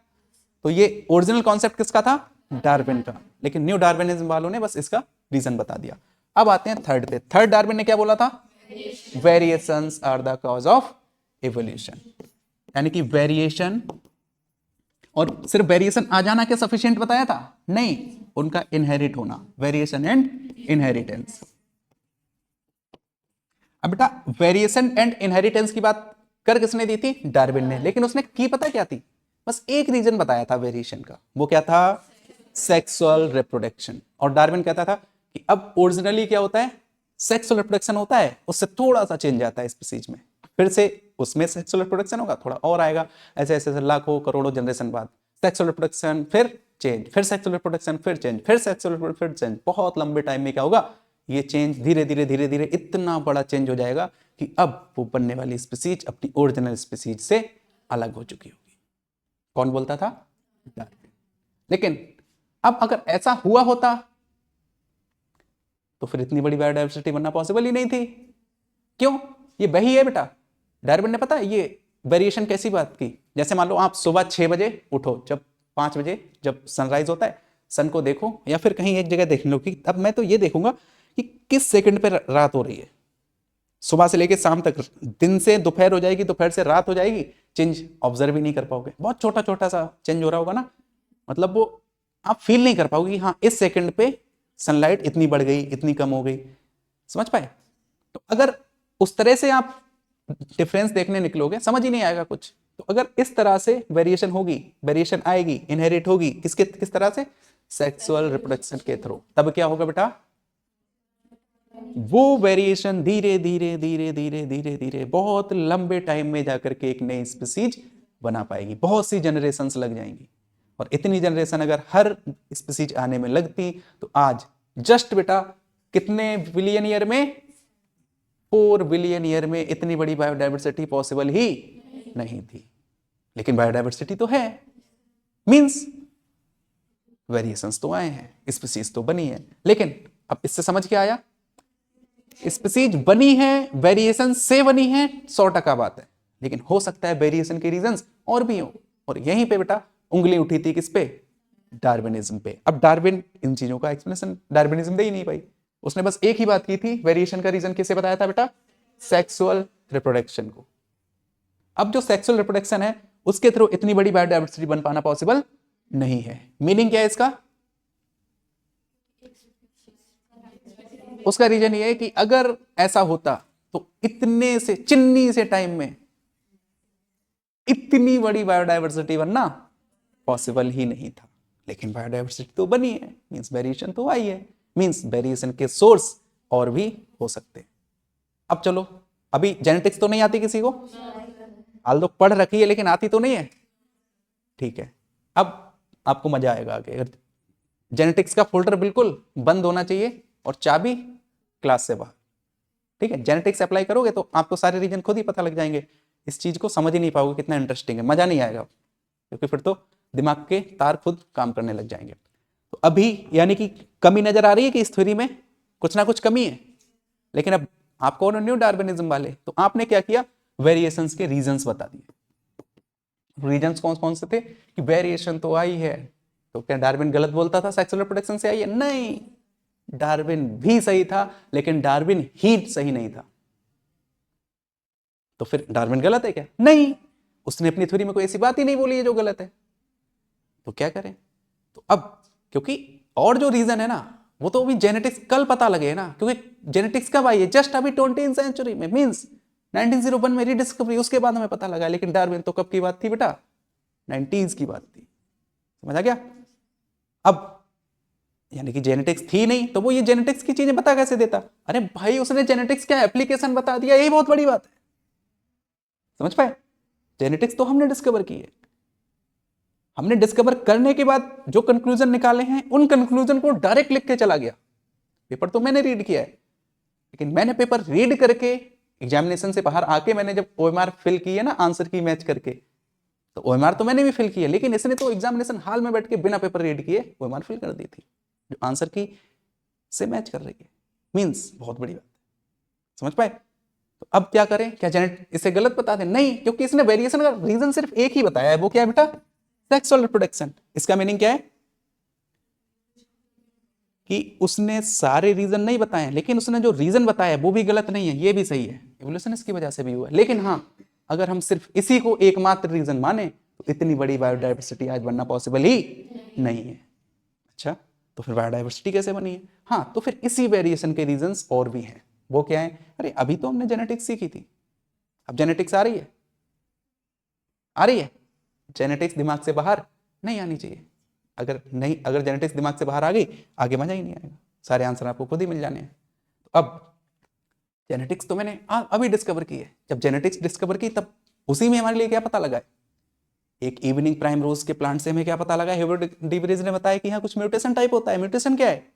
तो ये ओरिजिनल कॉन्सेप्ट किसका था? डार्विन का। लेकिन न्यू डार्विनिज्म वालों ने बस इसका रीजन बता दिया। अब आते हैं थर्ड पे। थर्ड डार्विन ने क्या बोला था? Variations are the cause of evolution. यानी कि वेरिएशन, और सिर्फ वेरिएशन आ जाना क्या सफिशिएंट बताया था? नहीं, उनका इनहेरिट होना, वेरिएशन एंड इनहेरिटेंस। अब बेटा वेरिएशन एंड इनहेरिटेंस की बात कर किसने दी थी? डार्विन ने। लेकिन उसने की पता क्या थी? बस एक रीजन बताया था वेरिएशन का, वो क्या था? Sexual reproduction. और डार्विन कहता था कि अब ओरिजिनली क्या होता है? सेक्सुअल रिप्रोडक्शन होता है, उससे थोड़ा सा चेंज आता है स्पीसीज में, फिर से उसमें सेक्सुअल रिप्रोडक्शन होगा, थोड़ा और आएगा, ऐसे ऐसे लाखों करोड़ों जनरेशन बाद सेक्सुअल रिप्रोडक्शन, फिर चेंज, फिर सेक्सुअल रिप्रोडक्शन, फिर चेंज, फिर सेक्सुअल रिप्रोडक्शन, फिर चेंज। बहुत लंबे टाइम में क्या होगा? ये चेंज धीरे धीरे धीरे धीरे इतना बड़ा चेंज हो जाएगा कि अब वो बनने वाली स्पीसीज अपनी ओरिजिनल स्पीसीज से अलग हो चुकी होगी। कौन बोलता था? डार्विन। लेकिन अब अगर ऐसा हुआ होता तो फिर इतनी बड़ी बायोडाइवर्सिटी बनना पॉसिबल ही नहीं थी। क्यों? ये वही है बेटा, डार्विन ने पता है ये वेरिएशन कैसी बात की? जैसे मान लो आप सुबह 6 बजे उठो, जब 5 बजे जब सनराइज होता है, सन को देखो, या फिर कहीं एक जगह देख लो कि अब मैं तो ये देखूंगा कि किस सेकंड पे रात हो रही है। सुबह से लेके शाम तक, दिन से दोपहर हो जाएगी, दोपहर से रात हो जाएगी, चेंज ऑब्जर्व ही नहीं कर पाओगे। बहुत छोटा छोटा सा चेंज हो रहा होगा ना, मतलब वो आप फील नहीं कर पाओगे कि हाँ इस सेकंड पे सनलाइट इतनी बढ़ गई, इतनी कम हो गई। समझ पाए? तो अगर उस तरह से आप डिफरेंस देखने निकलोगे, समझ ही नहीं आएगा कुछ। तो अगर इस तरह से वेरिएशन होगी, वेरिएशन आएगी, इनहेरिट होगी, किस तरह से? सेक्सुअल रिप्रोडक्शन के थ्रू। तब क्या होगा बेटा? वो वेरिएशन धीरे धीरे धीरे धीरे धीरे धीरे बहुत लंबे टाइम में जाकर के एक नई स्पीसीज बना पाएगी। बहुत सी जनरेशंस लग जाएंगी, और इतनी जनरेशन अगर हर स्पीसीज आने में लगती तो आज जस्ट बेटा कितने बिलियन ईयर में? 4 बिलियन ईयर में इतनी बड़ी बायोडाइवर्सिटी पॉसिबल ही नहीं थी। लेकिन बायोडाइवर्सिटी तो है, मींस वेरिएशंस तो आए हैं, स्पीसीज तो बनी है। लेकिन अब इससे समझ क्या आया? स्पीसीज बनी है, वेरिएशन से बनी है, 100% बात है। लेकिन हो सकता है वेरिएशन के रीजंस और भी हो, और यहीं पे बेटा उंगली उठी थी किस पे? डार्विनिज्म पे। अब डार्विन इन चीजों का एक्सप्लेनेशन डार्विनिज्म दे ही नहीं पाई, उसने बस एक ही बात की थी, वेरिएशन का रीजन किसे बताया था बेटा? सेक्सुअल रिप्रोडक्शन को। अब जो सेक्सुअल रिप्रोडक्शन है उसके थ्रू इतनी बड़ी बायोडाइवर्सिटी बन पाना पॉसिबल नहीं है। मीनिंग क्या है इसका? उसका रीजन ये है कि अगर ऐसा होता तो इतने से चिन्नी से टाइम में इतनी बड़ी बायोडाइवर्सिटी बनना पॉसिबल ही नहीं था। लेकिन बायोडाइवर्सिटी तो बनी है, मींस वेरिएशन तो आई है, मींस वेरिएशन के सोर्स और भी हो सकते हैं। अब चलो, अभी जेनेटिक्स तो नहीं आती किसी को, हाल तो पढ़ रखी है लेकिन आती तो नहीं है, ठीक है। अब आपको मजा आएगा आगे। अगर जेनेटिक्स का फोल्डर बिल्कुल बंद होना चाहिए और चाबी क्लास से बाहर, ठीक है। जेनेटिक्स अप्लाई करोगे तो आपको सारे रीजन खुद ही पता लग जाएंगे, इस चीज को समझ ही नहीं पाओगे कितना इंटरेस्टिंग है, मजा नहीं आएगा, क्योंकि फिर तो दिमाग के तार खुद काम करने लग जाएंगे। तो अभी यानी कि कमी नजर आ रही है कि इस थ्योरी में कुछ ना कुछ कमी है। लेकिन अब आपको न्यू डार्विनिज्म वाले, तो आपने क्या किया? वेरिएशंस के रीजंस बता दिए। रीजंस कौन कौन से थे? कि वेरिएशन तो आई है, तो क्या डार्विन गलत बोलता था सेक्सुअल रिप्रोडक्शन से आई है? नहीं, डार्विन भी सही था, लेकिन डार्विन ही सही नहीं था। तो फिर डार्विन गलत है क्या? नहीं, उसने अपनी थ्योरी में कोई ऐसी बात ही नहीं बोली है जो गलत है। तो क्या करें? तो अब क्योंकि और जो रीजन है ना, वो तो अभी जेनेटिक्स कल पता लगे ना, क्योंकि जेनेटिक्स कब आई है? जस्ट अभी 20th सेंचुरी में, मींस 1901 में रीडिस्कवरी, उसके बाद हमें पता लगा। लेकिन डार्विन तो कब की बात थी बेटा? 90s की बात थी। समझ आ गया? अब यानी कि जेनेटिक्स थी नहीं तो वो ये जेनेटिक्स की चीजें बता कैसे देता? अरे भाई, उसने जेनेटिक्स का एप्लीकेशन बता दिया, यही बहुत बड़ी बात है। समझ पाए? जेनेटिक्स तो हमने डिस्कवर की है, हमने डिस्कवर करने के बाद जो कंक्लूजन निकाले हैं उन कंक्लूजन को डायरेक्ट लिख के चला गया। पेपर तो मैंने रीड किया है, लेकिन मैंने पेपर रीड करके एग्जामिनेशन से बाहर आके मैंने जब ओएमआर फिल की है ना, आंसर की मैच करके, तो ओएमआर तो मैंने भी फिल की है, लेकिन इसने तो एग्जामिनेशन हॉल में बैठ के बिना पेपर रीड किए ओएमआर फिल कर दी थी, जो आंसर की से मैच कर रही है। मींस बहुत बड़ी बात है। समझ पाए? तो अब क्या करें? क्या जेनेट इसे गलत बता दें? नहीं, क्योंकि इसने वेरिएशन का रीजन सिर्फ एक ही बताया है, वो क्या है बेटा? Sexual reproduction. इसका मीनिंग क्या है? कि उसने सारे रीजन नहीं बताए, लेकिन उसने जो रीजन बताया वो भी गलत नहीं है, ये भी सही है, इवोल्यूशन इसकी वजह से भी हुआ। लेकिन हाँ, अगर हम सिर्फ इसी को एकमात्र रीजन माने तो इतनी बड़ी बायोडाइवर्सिटी आज बनना पॉसिबल ही नहीं है। अच्छा, तो फिर बायोडाइवर्सिटी कैसे बनी है? हाँ, तो फिर इसी वेरिएशन के रीजंस और भी हैं। वो क्या है? अरे अभी तो हमने जेनेटिक्स सीखी थी, अब जेनेटिक्स आ रही है, आ रही है। जेनेटिक्स दिमाग से बाहर नहीं आनी चाहिए। अगर जेनेटिक्स दिमाग से बाहर आ गई, आगे मजा ही नहीं आएगा, सारे आंसर आपको खुद ही मिल जाने हैं। तो अब जेनेटिक्स तो मैंने अभी डिस्कवर की है। जब जेनेटिक्स डिस्कवर की तब उसी में हमारे लिए क्या पता लगा है? एक इवनिंग प्राइम रोज के प्लांट से हमें क्या पता लगा? हेवर्ड डिवरीज ने बताया कि यहाँ कुछ म्यूटेशन टाइप होता है। म्यूटेशन क्या है?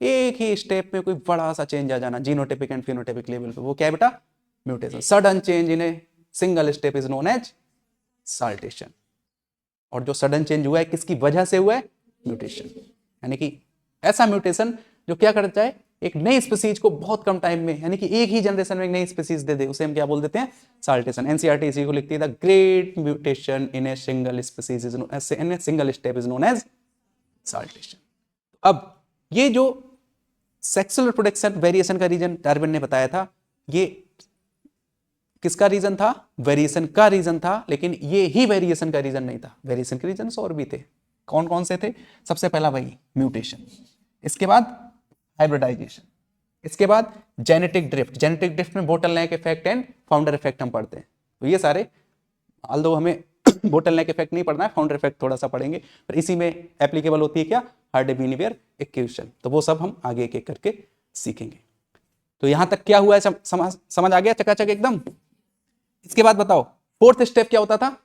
एक ही स्टेप में कोई बड़ा सा चेंज आ जाना, जीनोटाइपिक एंड फिनोटाइपिक लेवल पे। वो क्या है बेटा? Mutation. Sudden change in a single step is known as saltation. और जो सडन चेंज हुआ है किसकी वजह से हुआ है? म्यूटेशन। यानी कि ऐसा म्यूटेशन जो क्या करता है? एक नई स्पीसीज को बहुत कम टाइम में, यानी कि एक ही जनरेशन में एक नई स्पीसीज दे दे, उसे हम क्या बोल देते हैं? साल्टेशन। एनसीईआरटी इसी को लिखती है, the great mutation in a single species is in a single step is known as saltation. अब ये जो सेक्सुअल रिप्रोडक्शन वेरिएशन का रीजन डार्विन ने बताया था, ये किसका रीजन था? वेरिएशन का रीजन था, लेकिन ये ही वेरिएशन का रीजन नहीं था, वेरिएशन के रीजन और भी थे। कौन कौन से थे? सबसे पहला वही म्यूटेशन, इसके बाद हाइब्रिडाइजेशन, इसके बाद जेनेटिक ड्रिफ्ट। जेनेटिक ड्रिफ्ट में bottleneck effect and founder effect हम पढ़ते हैं। तो ये सारे, ऑल्दो हमें बोटलनेक इफेक्ट नहीं पढ़ना है, फाउंडर इफेक्ट थोड़ा सा पढ़ेंगे, पर इसी में एप्लीकेबल होती है क्या? हार्डी-बीनिवियर इक्वेशन। तो वो सब हम आगे एक एक करके सीखेंगे। तो यहां तक क्या हुआ है, समझ आ गया चकाचक एकदम? इसके बाद बताओ फोर्थ स्टेप क्या होता था?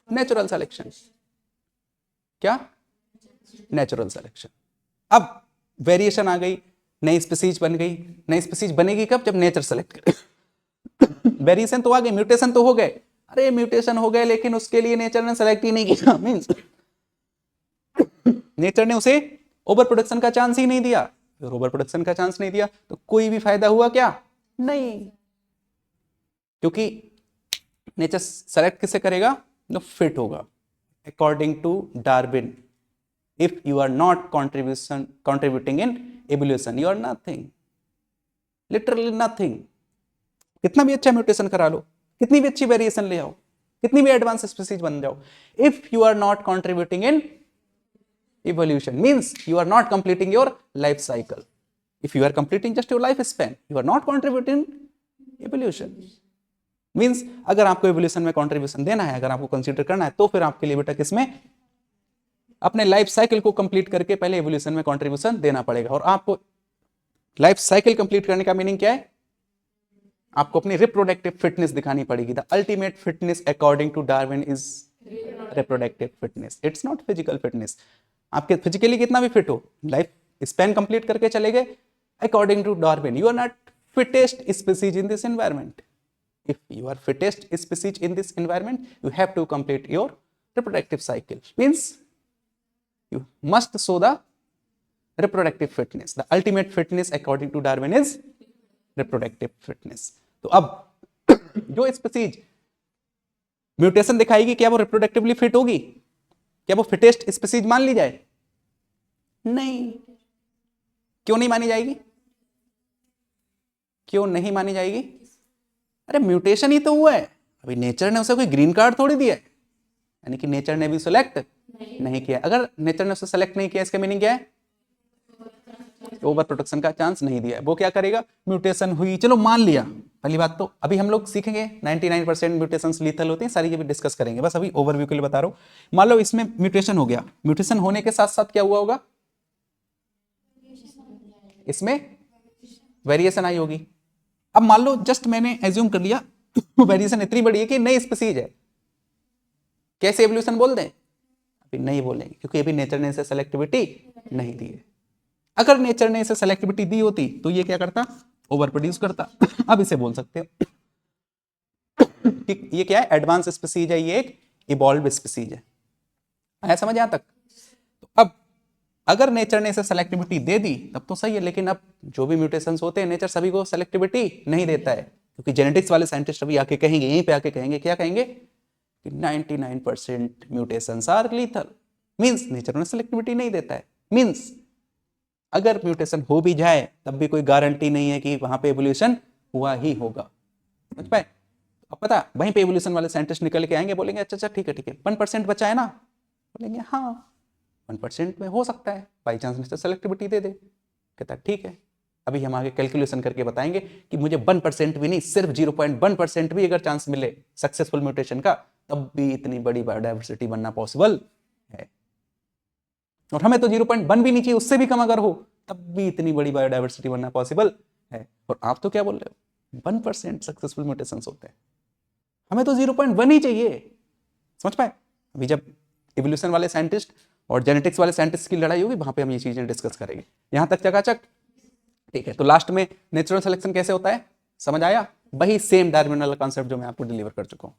Natural selection. क्या? Natural selection. अब वेरिएशन आ गई, नई स्पीसीज बन गई। नई स्पीसीज बनेगी कब? जब नेचर सेलेक्ट करे। वेरिएशन तो आ गई, म्यूटेशन तो हो गए। अरे म्यूटेशन हो गए, लेकिन उसके लिए नेचर ने सेलेक्ट ही नहीं किया, मींस नेचर ने उसे ओवर प्रोडक्शन का चांस ही नहीं दिया। अगर ओवर प्रोडक्शन का चांस नहीं दिया तो कोई भी फायदा हुआ क्या? नहीं, क्योंकि नेचर सेलेक्ट किसे करेगा? जो फिट होगा। According to Darwin, if you are not contributing in evolution, you are nothing, literally nothing. कितना भी अच्छा म्यूटेशन करा लो, कितनी भी अच्छी वेरिएशन ले आओ, कितनी भी एडवांस स्पीसीज बन जाओ, if you are not contributing in evolution, means you are not completing your life cycle. If you are completing just your life span, you are not contributing evolution. Means अगर आपको evolution में contribution देना है, अगर आपको consider करना है, तो फिर आपके लिए बेटा किसमें? अपने लाइफ साइकिल को कंप्लीट करके पहले एवोल्यूशन में कंट्रीब्यूशन देना पड़ेगा। और आपको लाइफ साइकिल कंप्लीट करने का मीनिंग क्या है? आपको अपनी रिप्रोडक्टिव फिटनेस दिखानी पड़ेगी। The ultimate fitness according to Darwin is reproductive fitness, it's not physical fitness. आपके फिजिकली कितना भी फिट हो, लाइफ स्पैन कंप्लीट करके चले गए, according to Darwin you are not fittest species in this environment. If you are fittest species in this environment, you have to complete your reproductive cycle. Means you must show the reproductive fitness. The ultimate fitness according to Darwin is reproductive fitness. तो अब जो species mutation दिखाएगी, क्या वो reproductively fit होगी? क्या वो fittest species मान ली जाए? नहीं। क्यों नहीं मानी जाएगी? क्यों नहीं मानी जाएगी? अरे म्यूटेशन ही तो हुआ है, अभी नेचर ने उसे कोई ग्रीन कार्ड थोड़ी दिया है, यानी कि नेचर ने भी सिलेक्ट नहीं किया। अगर नेचर ने उसे सेलेक्ट नहीं किया, इसका मीनिंग क्या है? ओवर प्रोटेक्शन का चांस नहीं दिया। वो क्या करेगा? म्यूटेशन हुई, चलो मान लिया, पहली बात तो अभी हम लोग सीखेंगे 99% म्यूटेशंस लीथल होते हैं, सारी ये भी डिस्कस करेंगे, बस अभी ओवरव्यू के लिए बता रहा हूं। मान लो इसमें म्यूटेशन हो गया, म्यूटेशन होने के साथ साथ क्या हुआ होगा? इसमें वेरिएशन आई होगी। अब मान लो जस्ट मैंने एज्यूम कर लिया वेरिएशन इतनी बड़ी है कि नई स्पीसीज है, कैसे एवोल्यूशन बोल दें? अभी नहीं बोलेंगे, क्योंकि अभी नेचर ने इसे सेलेक्टिविटी नहीं दी है। अगर नेचर ने इसे सेलेक्टिविटी दी होती तो ये क्या करता? ओवर प्रोड्यूस करता। अब इसे बोल सकते हो कि ये क्या है? एडवांस स्पीसीज है, ये एक इवॉल्व स्पीसीज है। आया समझ यहां तक? तो अब अगर नेचर ने इसे सेलेक्टिविटी दे दी तब तो सही है, लेकिन अब जो भी म्यूटेशंस होते हैं नेचर सभी को सेलेक्टिविटी नहीं देता है, क्योंकि जेनेटिक्स वाले साइंटिस्ट अभी आके कहेंगे, यहीं पे आके कहेंगे, क्या कहेंगे? कि 99% mutations are lethal. Means nature ने सेलेक्टिविटी नहीं देता है। मींस अगर म्यूटेशन हो भी जाए तब भी कोई गारंटी नहीं है कि वहां पे एवोल्यूशन हुआ ही होगा। समझ पाए? अब पता वहीं पे एवोल्यूशन वाले साइंटिस्ट निकल के आएंगे, बोलेंगे अच्छा ठीक है 1% बचा है ना, बोलेंगे हाँ 1% में हो सकता है, बाई चांस नेचर सेलेक्टिविटी दे दे। कहता है ठीक है, अभी हम आगे कैलकुलेशन करके बताएंगे कि मुझे 1% भी नहीं, सिर्फ 0.1% भी अगर चांस मिले सक्सेसफुल म्यूटेशन का, तब भी इतनी बड़ी बायोडाइवर्सिटी बनना पॉसिबल है। और हमें तो 0.1 भी नहीं चाहिए, उससे भी कम अगर हो तब भी इतनी बड़ी बायोडाइवर्सिटी बनना पॉसिबल है। और आप तो क्या बोल रहे हो? 1% सक्सेसफुल म्यूटेशंस होते हैं, हमें तो 0.1 ही चाहिए। समझ पाए? अभी जब इवोल्यूशन वाले साइंटिस्ट और जेनेटिक्स वाले साइंटिस्ट की लड़ाई होगी, वहां पे हम ये चीजें डिस्कस करेंगे। यहां तक चकाचक? ठीक है, तो लास्ट में नेचुरल सिलेक्शन कैसे होता है समझ आया? वही सेम डार्विन वाला कॉन्सेप्ट जो मैं आपको डिलीवर कर चुका हूं।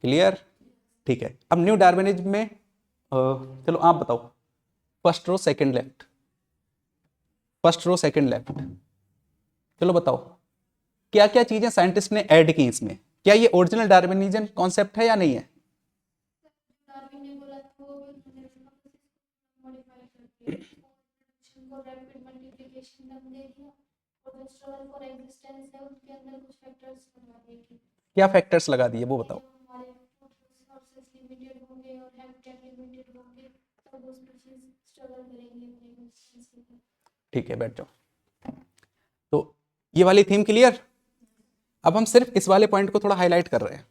क्लियर? ठीक है, अब न्यू डार्विनिज्म में चलो आप बताओ, first row second left, first row second left, चलो बताओ क्या क्या चीजें साइंटिस्ट ने ऐड की इसमें? क्या ये ओरिजिनल डार्विनिज्म कॉन्सेप्ट है या नहीं है? डार्विन ने बोला था वो भी मॉडिफाई करके को रैपिड मल्टीप्लिकेशन ढंग दे दिया, और जो स्ट्रगल फॉर एग्जिस्टेंस है उसके अंदर कुछ फैक्टर्स बना दिए। क्या फैक्टर्स लगा दिए वो बताओ। हमारे रिसोर्सेज लिमिटेड होंगे और हैबिटेट लिमिटेड होंगे, तब वो स्पीशीज स्ट्रगल करेंगी अपने एग्जिस्टेंस के लिए। ठीक है, बैठ जाओ। तो ये वाली थीम क्लियर। अब हम सिर्फ इस वाले पॉइंट को थोड़ा हाईलाइट कर रहे हैं,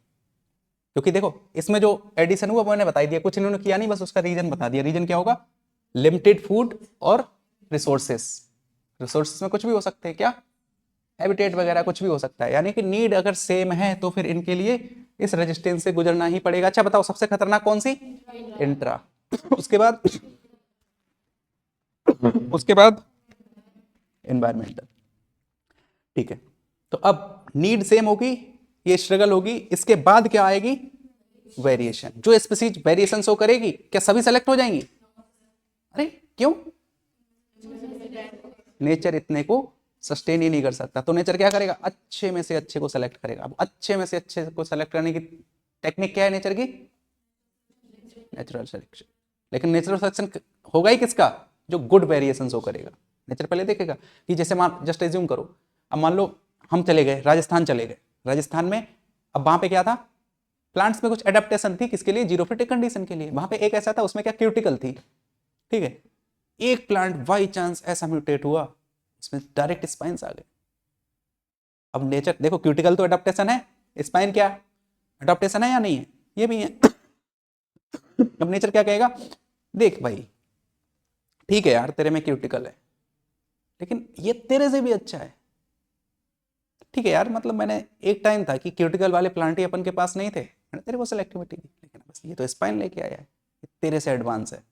क्योंकि देखो इसमें जो एडिशन हुआ वो मैंने बता दिया, कुछ इन्होंने किया नहीं, बस उसका रीजन बता दिया। रीजन क्या होगा? लिमिटेड फूड और रिसोर्सेस। रिसोर्सेस में कुछ भी हो सकते हैं, क्या? हैबिटेट वगैरह कुछ भी हो सकता है, यानी कि नीड अगर सेम है तो फिर इनके लिए इस रेजिस्टेंस से गुजरना ही पड़ेगा। अच्छा बताओ सबसे खतरनाक कौन सी? इंट्रा। उसके बाद एनवायरमेंटल। ठीक है, तो अब नीड सेम होगी, ये स्ट्रगल होगी, इसके बाद क्या आएगी? वेरिएशन। जो स्पीसीज वेरिएशन शो करेगी, क्या सभी सेलेक्ट हो जाएंगी? अरे क्यों? नेचर इतने को सस्टेन ही नहीं कर सकता, तो नेचर क्या करेगा? अच्छे में से अच्छे को सेलेक्ट करेगा। अब अच्छे में से अच्छे को सेलेक्ट करने की टेक्निक क्या है नेचर की? Natural selection. लेकिन नेचुरल सिलेक्शन होगा ही किसका? जो गुड वेरिएशन शो करेगा। नेचर पहले देखेगा कि जैसे मान, जस्ट एज्यूम करो, अब मान लो हम चले गए राजस्थान, चले गए राजस्थान में, अब वहां पे क्या था? प्लांट्स में कुछ एडेप्टेशन थी, किसके लिए? जीरोफिटिक कंडीशन के लिए। वहां पे एक ऐसा था, उसमें क्या क्यूटिकल थी, ठीक है। एक प्लांट बाई चांस ऐसा म्यूटेट हुआ, इसमें डायरेक्ट स्पाइन्स आ गए। अब नेचर देखो, क्यूटिकल तो एडेप्टेशन है, स्पाइन क्या एडेप्टेशन है या नहीं है? ये भी है। अब नेचर क्या कहेगा? देख भाई, ठीक है यार, तेरे में क्यूटिकल है, लेकिन ये तेरे से भी अच्छा है। ठीक है यार, मतलब मैंने एक टाइम था कि क्यूटिकल वाले प्लांट ही अपन के पास नहीं थे, मैंने तेरे को सेलेक्टिविटी दी, लेकिन बस ये तो स्पाइन लेके आया है, ये तेरे से एडवांस है।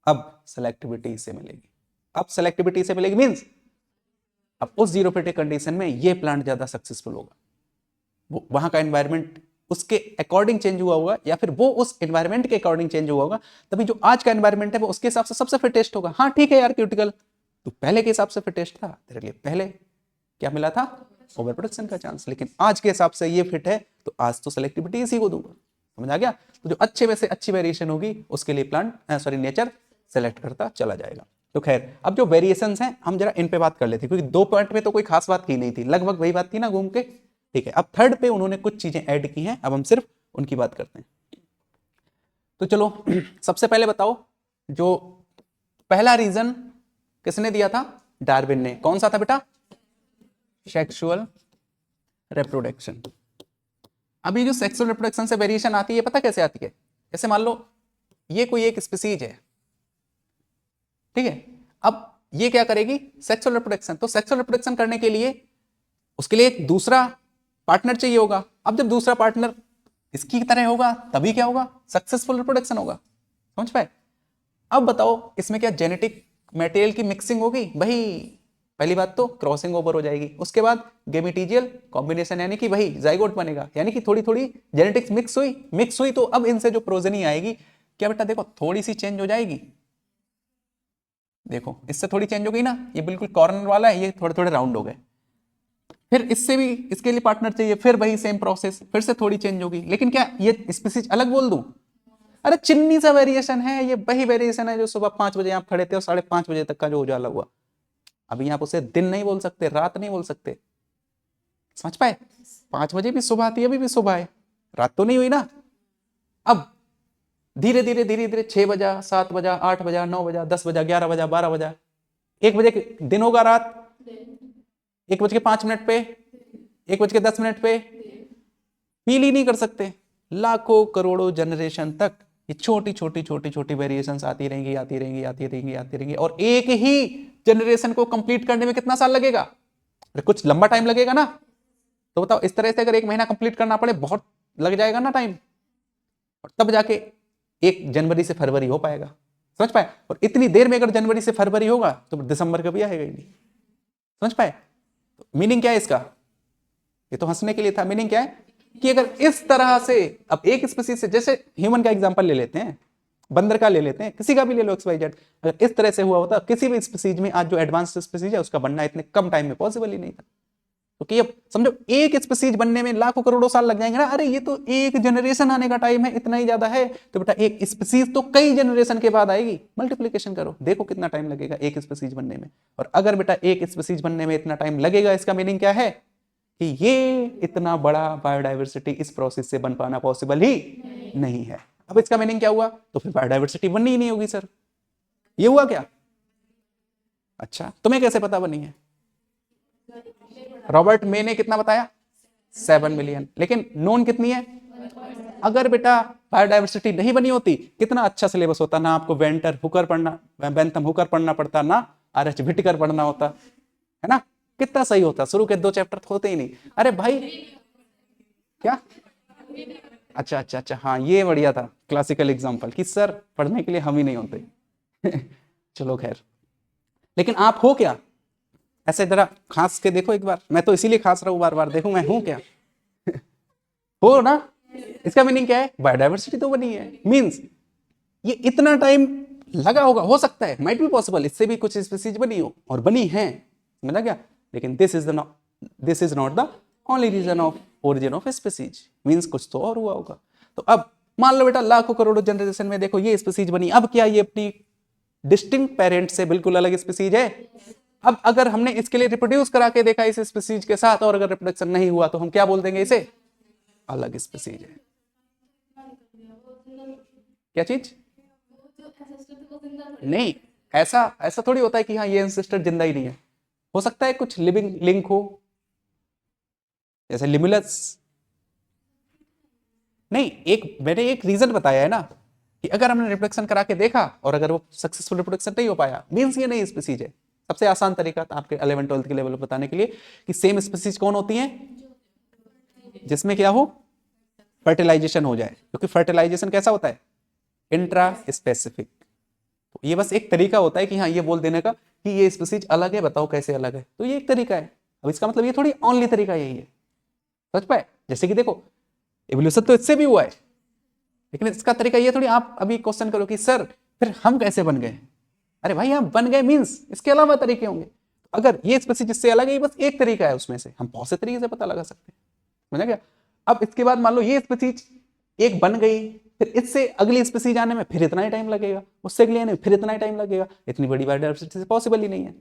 अब सेलेक्टिविटी से मिलेगी। अब सेलेक्टिविटी से मिलेगी मींस अब उस जीरोफिटिक कंडीशन में ये प्लांट ज्यादा सक्सेसफुल होगा। वो वहां का एनवायरमेंट उसके अकॉर्डिंग चेंज हुआ होगा, या फिर वो उस एनवायरमेंट के अकॉर्डिंग चेंज हुआ होगा, तभी जो आज का एनवायरमेंट है वो उसके हिसाब से सबसे फिटेस्ट होगा। हाँ ठीक है यार, क्यूटिकल तो पहले के हिसाब से फिटेस्ट था, तेरे लिए पहले क्या मिला था? ओवर प्रोडक्शन का चांस। लेकिन आज के हिसाब से ये फिट है, तो आज तो सेलेक्टिविटी इसी को दूंगा। समझ आ गया? तो जो अच्छे में से अच्छी वेरिएशन होगी उसके लिए नेचर सेलेक्ट करता चला जाएगा। तो खैर, अब जो वेरिएशंस हैं हम जरा इन पे बात कर लेते हैं, क्योंकि 2 पॉइंट पे तो कोई खास बात की नहीं थी, लगभग वही बात थी ना घूम के। ठीक है, अब थर्ड पे उन्होंने कुछ चीजें ऐड की हैं, अब हम सिर्फ उनकी बात करते हैं। तो चलो सबसे पहले बताओ, जो पहला रीजन किसने दिया था? डार्विन ने। कौन सा था बेटा? Sexual reproduction. अभी जो सेक्सुअल रिप्रोडक्शन से वेरिएशन आती है, पता कैसे आती है? जैसे मान लो ये कोई एक स्पीसीज है, ठीक है, अब ये क्या करेगी? Sexual reproduction. तो सेक्सुअल रिप्रोडक्शन करने के लिए उसके लिए एक दूसरा पार्टनर चाहिए होगा। अब जब दूसरा पार्टनर इसकी तरह होगा, तभी क्या होगा? सक्सेसफुल रिप्रोडक्शन होगा। समझ पाए? अब बताओ इसमें क्या जेनेटिक मटेरियल की मिक्सिंग होगी? भाई पहली बात तो क्रॉसिंग ओवर हो जाएगी, उसके बाद गेमेटिजियल कॉम्बिनेशन, यानी कि भाई जाइगोट बनेगा, यानी कि थोड़ी थोड़ी जेनेटिक्स मिक्स हुई, तो अब इनसे जो प्रोजेनी आएगी, क्या बेटा देखो थोड़ी सी चेंज हो जाएगी। देखो इससे थोड़ी चेंज हो गई ना, ये बिल्कुल कॉर्नर वाला है, ये थोड़े थोड़े राउंड हो गए। फिर इससे भी इसके लिए पार्टनर चाहिए, फिर वही सेम प्रोसेस, फिर से थोड़ी चेंज होगी। लेकिन क्या ये स्पीसीज अलग बोल दूं? अरे चिन्नी सा वेरिएशन है, ये वही वेरिएशन है जो सुबह 5 बजे आप खड़े थे और 5:30 बजे तक का जो उजाला हुआ। अभी आप उसे दिन नहीं बोल सकते, रात नहीं बोल सकते। समझ पाए? 5 बजे भी सुबह आती है, अभी भी सुबह है, रात तो नहीं हुई ना। अब धीरे धीरे धीरे धीरे 6 बजा, 7 बजा, 8 बजा, 9 बजा, 10 बजा, 11 बजा, 12 बजा, 1 बजे दिन होगा, रात 1:05 पे, 1:10 पे, फील ही नहीं कर सकते। लाखों करोड़ों जनरेशन तक ये छोटी छोटी छोटी छोटी वेरिएशंस आती रहेंगी, आती रहेंगी, आती रहेंगी, आती रहेंगी, और एक ही जनरेशन को कंप्लीट करने में कितना साल लगेगा? अरे कुछ लंबा टाइम लगेगा ना। तो बताओ इस तरह से अगर 1 महीना कंप्लीट करना पड़े, बहुत लग जाएगा ना टाइम, और तब जाके 1 जनवरी से फरवरी हो पाएगा। समझ पाए? और इतनी देर में अगर जनवरी से फरवरी होगा तो दिसंबर कभी आएगा ही नहीं। समझ पाए? तो मीनिंग क्या है इसका? ये तो हंसने के लिए था। मीनिंग क्या है कि अगर इस तरह से, अब एक स्पीसीज से, जैसे ह्यूमन का एग्जांपल ले लेते हैं, बंदर का ले लेते हैं, किसी का भी ले लो XYZ, अगर इस तरह से हुआ होता किसी भी स्पीसीज में, आज जो एडवांस स्पीसीज है उसका बनना इतने कम टाइम में पॉसिबल ही नहीं था। क्योंकि अब समझो एक स्पीसीज बनने में लाखों करोड़ों साल लग जाएंगे ना। अरे ये तो एक जनरेशन आने का टाइम है, इतना ही ज्यादा है। तो बेटा एक स्पीसीज तो कई जनरेशन के बाद आएगी, मल्टीप्लिकेशन करो, देखो कितना टाइम लगेगा एक स्पीसीज बनने में। और अगर बेटा एक स्पीसीज बनने में इतना टाइम लगेगा, इसका मीनिंग क्या है कि ये इतना बड़ा बायोडाइवर्सिटी इस प्रोसेस से बन पाना पॉसिबल ही नहीं है। अब इसका मीनिंग क्या हुआ? तो फिर बायोडाइवर्सिटी बननी ही नहीं होगी सर, ये हुआ क्या? अच्छा, तुम्हें कैसे पता बनी है? रॉबर्ट मे ने कितना बताया? 7 मिलियन, लेकिन नोन कितनी है? अगर बेटा बायोडाइवर्सिटी नहीं बनी होती, कितना अच्छा सिलेबस होता, ना आपको वेंटर हुकर पढ़ना, बेंथम हुकर पढ़ना पड़ता, ना आर.एच. व्हिटेकर पढ़ना होता, है ना? कितना सही होता, शुरू के 2 चैप्टर होते ही नहीं। अरे भाई क्या? अच्छा अच्छा अच्छा, हाँ ये बढ़िया था क्लासिकल एग्जाम्पल कि सर पढ़ने के लिए हम ही नहीं होते। चलो खैर, लेकिन आप हो क्या? ऐसे जरा खांस के देखो एक बार, मैं तो इसीलिए खांस रहा हूं बार बार, देखो मैं हूं क्या? हो ना? इसका मीनिंग क्या है? बायोडाइवर्सिटी तो बनी है, मींस ये इतना टाइम लगा होगा, हो सकता है, माइट बी पॉसिबल, इससे भी कुछ स्पीसीज बनी हो और बनी है, समझा क्या? लेकिन this is not the only reason of origin of species, means कुछ तो और हुआ होगा। तो अब मान लो बेटा लाखों करोड़ों जनरेशन में देखो ये स्पीसीज बनी, अब क्या ये अपनी डिस्टिंक्ट पेरेंट से बिल्कुल अलग स्पीसीज है? अब अगर हमने इसके लिए रिप्रोड्यूस करा के देखा इस स्पीसीज के साथ, और अगर रिप्रोडक्शन नहीं हुआ तो हम क्या बोल देंगे? इसे अलग स्पीसीज है। क्या चीज? नहीं, ऐसा थोड़ी होता है कि हाँ ये एंसेस्टर जिंदा ही नहीं है, हो सकता है कुछ लिविंग लिंक हो, जैसे लिमुलस। नहीं, मैंने एक रीजन बताया है ना कि अगर हमने रिप्रोडक्शन करा के देखा और अगर वो सक्सेसफुल रिप्रोडक्शन नहीं हो पाया, मींस ये नहीं स्पीसीज है। सबसे आसान तरीका था आपके 11th-12th के लेवल पर बताने के लिए कि सेम स्पीसीज कौन होती हैं? जिसमें क्या हो? फर्टिलाइजेशन हो जाए, क्योंकि फर्टिलाइजेशन कैसा होता है? Intra specific. तो ये बस एक तरीका होता है कि हाँ ये बोल देने का कि ये स्पीसीज अलग है, बताओ कैसे अलग है, तो ये एक तरीका है। अब इसका मतलब ये थोड़ी ओनली तरीका यही है, समझ पाए? जैसे कि देखो एवोल्यूशन तो इससे भी हुआ है, लेकिन इसका तरीका ये थोड़ी आप अभी क्वेश्चन करो कि सर फिर हम कैसे बन गए? अरे भाई हम बन गए मींस इसके अलावा तरीके होंगे। अगर ये स्पीसीज इससे अलग है, बस एक तरीका है उसमें से, हम बहुत से तरीके से पता लगा सकते हैं, समझा क्या? अब इसके बाद मान लो ये स्पीसीज एक बन गई, फिर इससे अगली स्पीसीज आने में फिर इतना ही टाइम लगेगा, उससे अगली आने में फिर इतना ही टाइम लगेगा, इतनी बड़ी बायोडाइवर्सिटी से पॉसिबल ही नहीं है।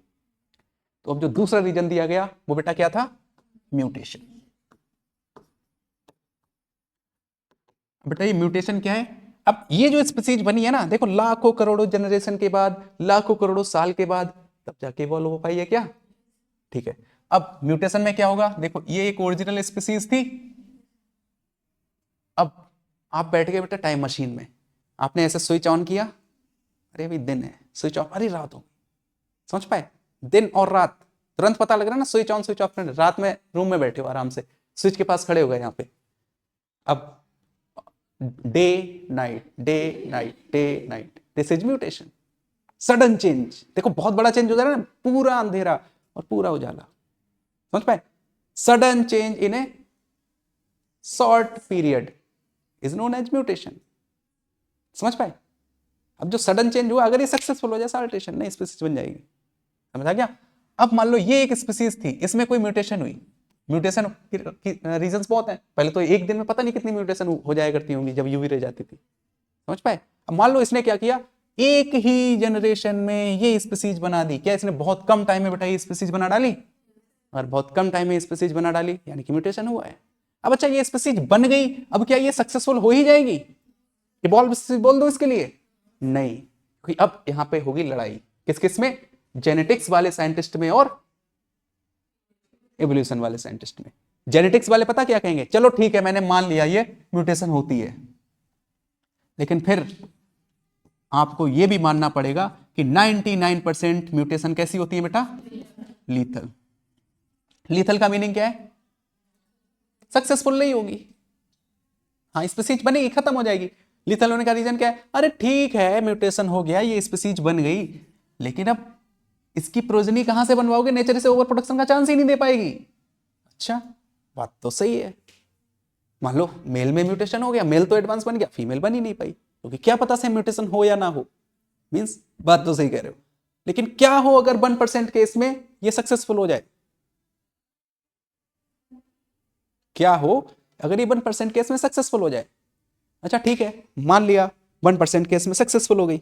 तो अब जो दूसरा रीजन दिया गया वो बेटा क्या था? म्यूटेशन। बेटा ये म्यूटेशन क्या है? अब ये जो स्पीसीज बनी है ना, देखो लाखों करोड़ों जनरेशन के बाद, लाखों करोड़ों साल के बाद तब जाके इवॉल्व हो पाई है क्या? ठीक है, अब म्यूटेशन में क्या होगा? देखो ये एक ओरिजिनल स्पीसीज थी, अब आप बैठ गए बेटा टाइम मशीन में, आपने ऐसे स्विच ऑन किया, अरे अभी दिन है, स्विच ऑफ, अरे रात हो, समझ पाए? दिन और रात तुरंत पता लग रहा है ना, स्विच ऑन स्विच ऑफ। रात में रूम में बैठे हो आराम से, स्विच के पास खड़े हो गए यहाँ पे, अब day night day night day night, this is mutation, sudden change. देखो बहुत बड़ा चेंज हो जा रहा है ना, पूरा अंधेरा और पूरा उजाला, समझ पाए? Sudden change in a short period is known as mutation, समझ पाए? अब जो सडन चेंज हुआ, अगर ये सक्सेसफुल हो जाए साल्टेशन, नहीं स्पीसीज बन जाएगी, समझा क्या? अब मान लो ये एक स्पीसीज थी, इसमें कोई म्यूटेशन हुई, म्यूटेशन की रीजंस बहुत हैं, पहले तो एक दिन में पता नहीं कितनी म्यूटेशन हो जाया करती होंगी जब यूवी रह जाती थी, समझ पाए? अब मान लो इसने क्या किया, एक ही जनरेशन में ये स्पीसीज बना दी, क्या इसने बहुत कम टाइम में बेटा ये स्पीसीज बना डाली? और बहुत कम टाइम में स्पीसीज बना डाली, यानी कि म्यूटेशन हुआ है। अब अच्छा ये स्पीसीज बन गई, अब क्या ये सक्सेसफुल हो ही जाएगी? इवॉल्व बोल दो इसके लिए? नहीं, क्योंकि अब यहां पे होगी लड़ाई, किस किस में? जेनेटिक्स वाले साइंटिस्ट में और एवोल्यूशन वाले साइंटिस्ट में। जेनेटिक्स वाले पता क्या कहेंगे, चलो ठीक है मैंने मान लिया ये म्यूटेशन होती है, लेकिन फिर आपको यह भी मानना पड़ेगा कि 99% म्यूटेशन कैसी होती है बेटा? लीथल। लीथल का मीनिंग क्या है? सक्सेसफुल नहीं होगी, हाँ स्पीसीज बनेगी, खत्म हो जाएगी। लीथल होने का रीजन क्या है? अरे ठीक है म्यूटेशन हो गया, ये स्पीसीज बन गई, लेकिन अब इसकी प्रोजनी कहां से बनवाओगे? नेचर से ओवर प्रोडक्शन का चांस ही नहीं दे पाएगी। अच्छा बात तो सही है, मान लो मेल में म्यूटेशन हो गया, मेल तो एडवांस बन गया, फीमेल बन ही नहीं पाई, क्योंकि क्या पता से म्यूटेशन हो या ना हो, मींस बात तो सही कह रहे हो। लेकिन क्या हो अगर 1% केस में ये सक्सेसफुल हो जाए? क्या हो अगर ये 1% केस में सक्सेसफुल हो जाए? अच्छा ठीक है मान लिया 1% केस में सक्सेसफुल हो गई,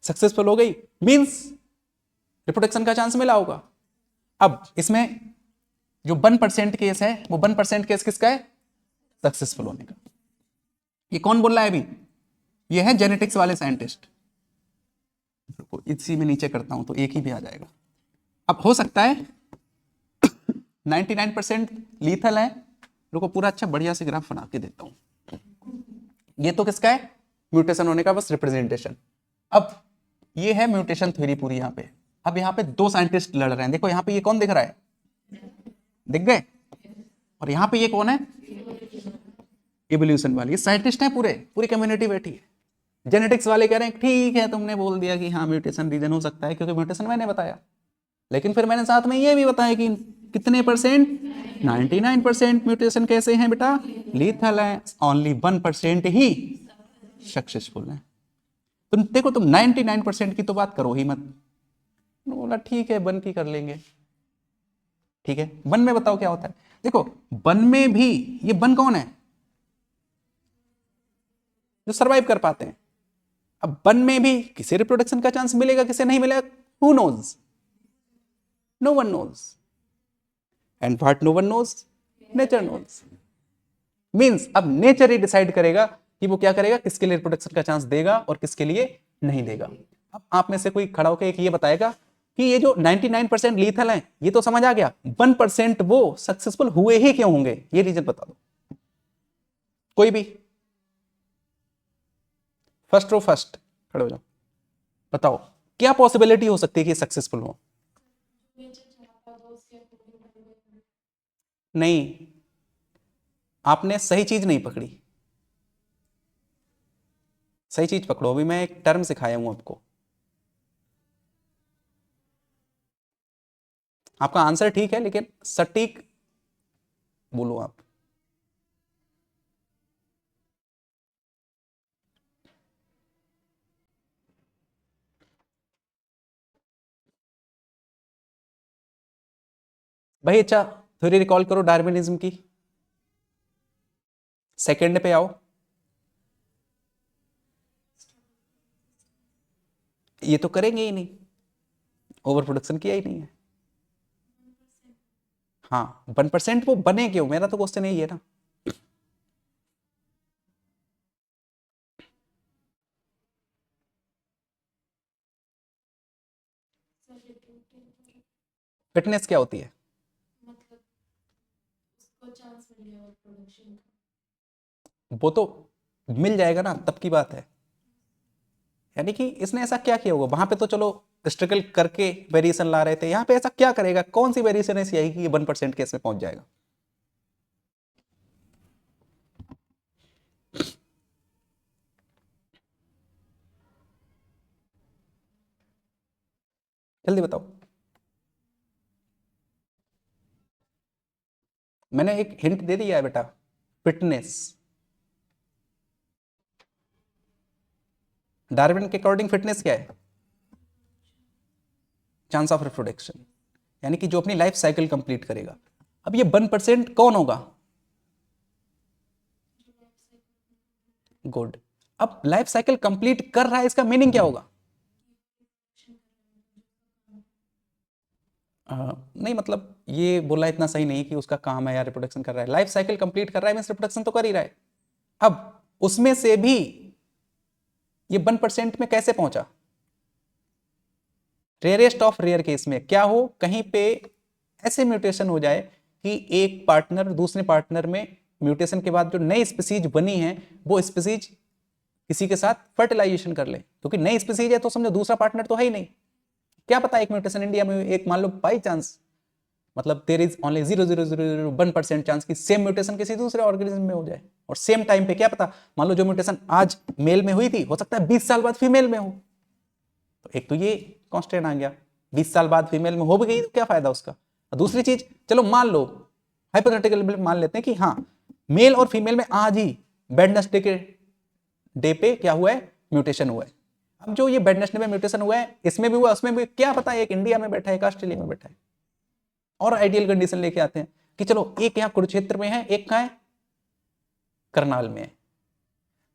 सक्सेसफुल हो गई, मींस रिप्रोडक्शन का चांस मिला होगा। अब इसमें जो 1% केस है वो 1% केस किसका है? सक्सेसफुल होने का। ये कौन बोल रहा है अभी? ये है जेनेटिक्स वाले साइंटिस्ट। इसी में नीचे करता हूं तो एक ही भी आ जाएगा। अब हो सकता है 99% लीथल है। रुको पूरा अच्छा बढ़िया से ग्राफ बना के देता हूं। ये तो किसका है? म्यूटेशन होने का बस रिप्रेजेंटेशन। अब ये है म्यूटेशन थ्योरी पूरी यहां पे। अब यहां पे दो साइंटिस्ट लड़ रहे हैं। देखो यहां पे ये कौन दिख रहा है? दिख गए? और यहां पे ये कौन है? इवोल्यूशन वाले। ये साइंटिस्ट हैं, पूरी कम्युनिटी बैठी है। जेनेटिक्स वाले कह रहे हैं ठीक है तुमने बोल दिया कि हाँ म्यूटेशन रीजन हो सकता है क्योंकि म्यूटेशन मैंने बताया, लेकिन फिर मैंने साथ में ये भी बताया कि कितने परसेंट? 99% म्यूटेशन कैसे हैं बेटा? लीथल है। ओनली 1% ही सक्सेसफुल है। तुम देखो, तुम 99% की तो बात करो ही मत। बोला ठीक है 1 की कर लेंगे। ठीक है 1 में बताओ क्या होता है? देखो 1 में भी ये 1 कौन है? जो सरवाइव कर पाते हैं। अब 1 में भी किसी रिप्रोडक्शन का चांस मिलेगा, किसे नहीं मिलेगा? Who knows? No one knows. And what no one knows? Nature knows. Means अब नेचर ही डिसाइड करेगा कि वो क्या करेगा, किसके लिए रिप्रोडक्शन का चांस देगा और किसके लिए नहीं देगा। अब आप में से कोई खड़ा होकर एक ये बताएगा कि ये जो 99% लीथल हैं ये तो समझ आ गया, 1% वो सक्सेसफुल हुए ही क्यों होंगे? ये रीजन बता दो कोई भी। फर्स्ट रो फर्स्ट खड़े हो जाओ, बताओ क्या पॉसिबिलिटी हो सकती है कि सक्सेसफुल हो? नहीं, आपने सही चीज नहीं पकड़ी। सही चीज पकड़ो। अभी मैं एक टर्म सिखाया हूं आपको। आपका आंसर ठीक है लेकिन सटीक बोलो आप। भाई अच्छा थ्योरी रिकॉल करो डार्विनिज्म की। सेकंड पे आओ। ये तो करेंगे ही नहीं, ओवर प्रोडक्शन किया ही नहीं है। हाँ 1% वो बने क्यों? मेरा तो क्वेश्चन यही है ना। फिटनेस क्या होती है? मतलब उसको चांस मिल गया प्रोडक्शन का। वो तो मिल जाएगा ना, तब की बात है। यानी कि इसने ऐसा क्या किया होगा? वहां पे तो चलो स्ट्रगल करके वेरिएशन ला रहे थे, यहाँ पे ऐसा क्या करेगा? कौन सी वेरिएशन ऐसी आएगी कि ये 1% केस में पहुंच जाएगा? जल्दी बताओ। मैंने एक हिंट दे दिया है बेटा, फिटनेस। डार्विन के अकॉर्डिंग फिटनेस क्या है? चांस ऑफ रिप्रोडक्शन, यानी कि जो अपनी लाइफ साइकिल कंप्लीट करेगा। अब ये 1% कौन होगा? गुड। अब लाइफ साइकिल कंप्लीट कर रहा है, इसका मीनिंग क्या होगा? नहीं मतलब ये बोला इतना सही नहीं कि उसका काम है यार रिप्रोडक्शन कर रहा है। लाइफ साइकिल कंप्लीट कर रहा है मींस रिप्रोडक्शन तो कर ही रहा है। अब उसमें से भी ये 1% में कैसे पहुंचा? रेयरेस्ट ऑफ रेयर केस में क्या हो, कहीं पे ऐसे म्यूटेशन हो जाए कि एक पार्टनर दूसरे पार्टनर में म्यूटेशन के बाद जो नई स्पीसीज बनी है वो स्पीसीज किसी के साथ फर्टिलाइजेशन कर ले, क्योंकि नई स्पीसीज है तो समझो दूसरा पार्टनर तो है ही नहीं। क्या पता एक म्यूटेशन इंडिया में एक मान लो बाई चांस, मतलब देयर इज ओनली 0.001% चांस कि सेम म्यूटेशन किसी दूसरे ऑर्गेनिज्म में हो जाए और सेम टाइम पे। क्या पता मान लो जो म्यूटेशन आज मेल में हुई थी हो सकता है 20 साल बाद फीमेल में हो। तो एक तो ये कांस्टेंट आ गया, 20 साल बाद फीमेल में हो भी गई तो क्या फायदा उसका। और दूसरी चीज चलो मान लो हाइपोथेटिकल मान लेते हैं कि हाँ मेल और फीमेल में आज ही वेडनेसडे के डे पे क्या हुआ है, म्यूटेशन हुआ है। अब जो ये वेडनेसडे में म्यूटेशन हुआ है इसमें भी हुआ उसमें भी, क्या पता एक इंडिया में बैठा है एक ऑस्ट्रेलिया में बैठा है। और आइडियल कंडीशन लेके आते हैं कि चलो एक यहाँ कुरुक्षेत्र में है एक कहाँ है, करनाल में है।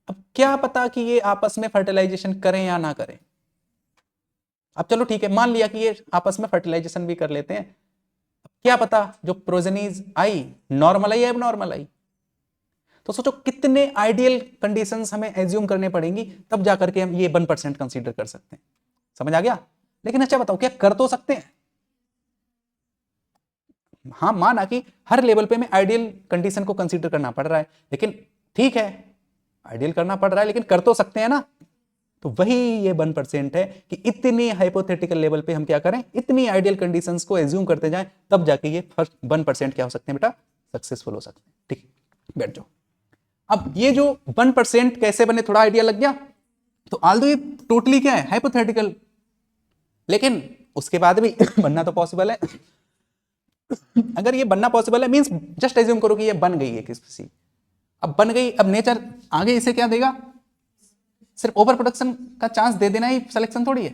अब क्या पता कि ये आपस में फर्टिलाइजेशन करें या ना करें। अब चलो ठीक है मान लिया कि ये आपस में फर्टिलाइजेशन भी कर लेते हैं। अब क्या पता जो प्रोजेनीज आई नॉर्मल आई या एबनॉर्मल आई। तो सोचो कितने आइडियल कंडीशंस हमें एज्यूम करने पड़ेंगी तब जाकर के हम ये 1% कंसीडर कर सकते हैं। समझ आ गया। लेकिन अच्छा बताओ क्या कर तो सकते हैं। हाँ माना कि हर लेवल पे हमें आइडियल कंडीशन को कंसीडर करना पड़ रहा है, लेकिन ठीक है आइडियल करना पड़ रहा है लेकिन कर तो सकते हैं ना। तो वही ये 1% है कि इतनी हाइपोथेटिकल लेवल पे हम क्या करें, इतनी आइडियल कंडीशंस को एज्यूम करते जाएं तब जाके ये फर्स्ट 1% क्या हो सकते हैं बेटा, सक्सेसफुल हो सकते हैं। ठीक, बैठ जाओ। अब ये जो 1% कैसे बने थोड़ा आइडिया लग गया। तो आल्दो ये टोटली क्या है, हाइपोथेटिकल, लेकिन उसके बाद भी बनना तो पॉसिबल है। अगर ये बनना पॉसिबल है मींस जस्ट एज्यूम करो कि ये बन गई है किसी, अब बन गई, अब नेचर आगे इसे क्या देगा, सिर्फ ओवर प्रोडक्शन का चांस दे देना ही सिलेक्शन थोड़ी है,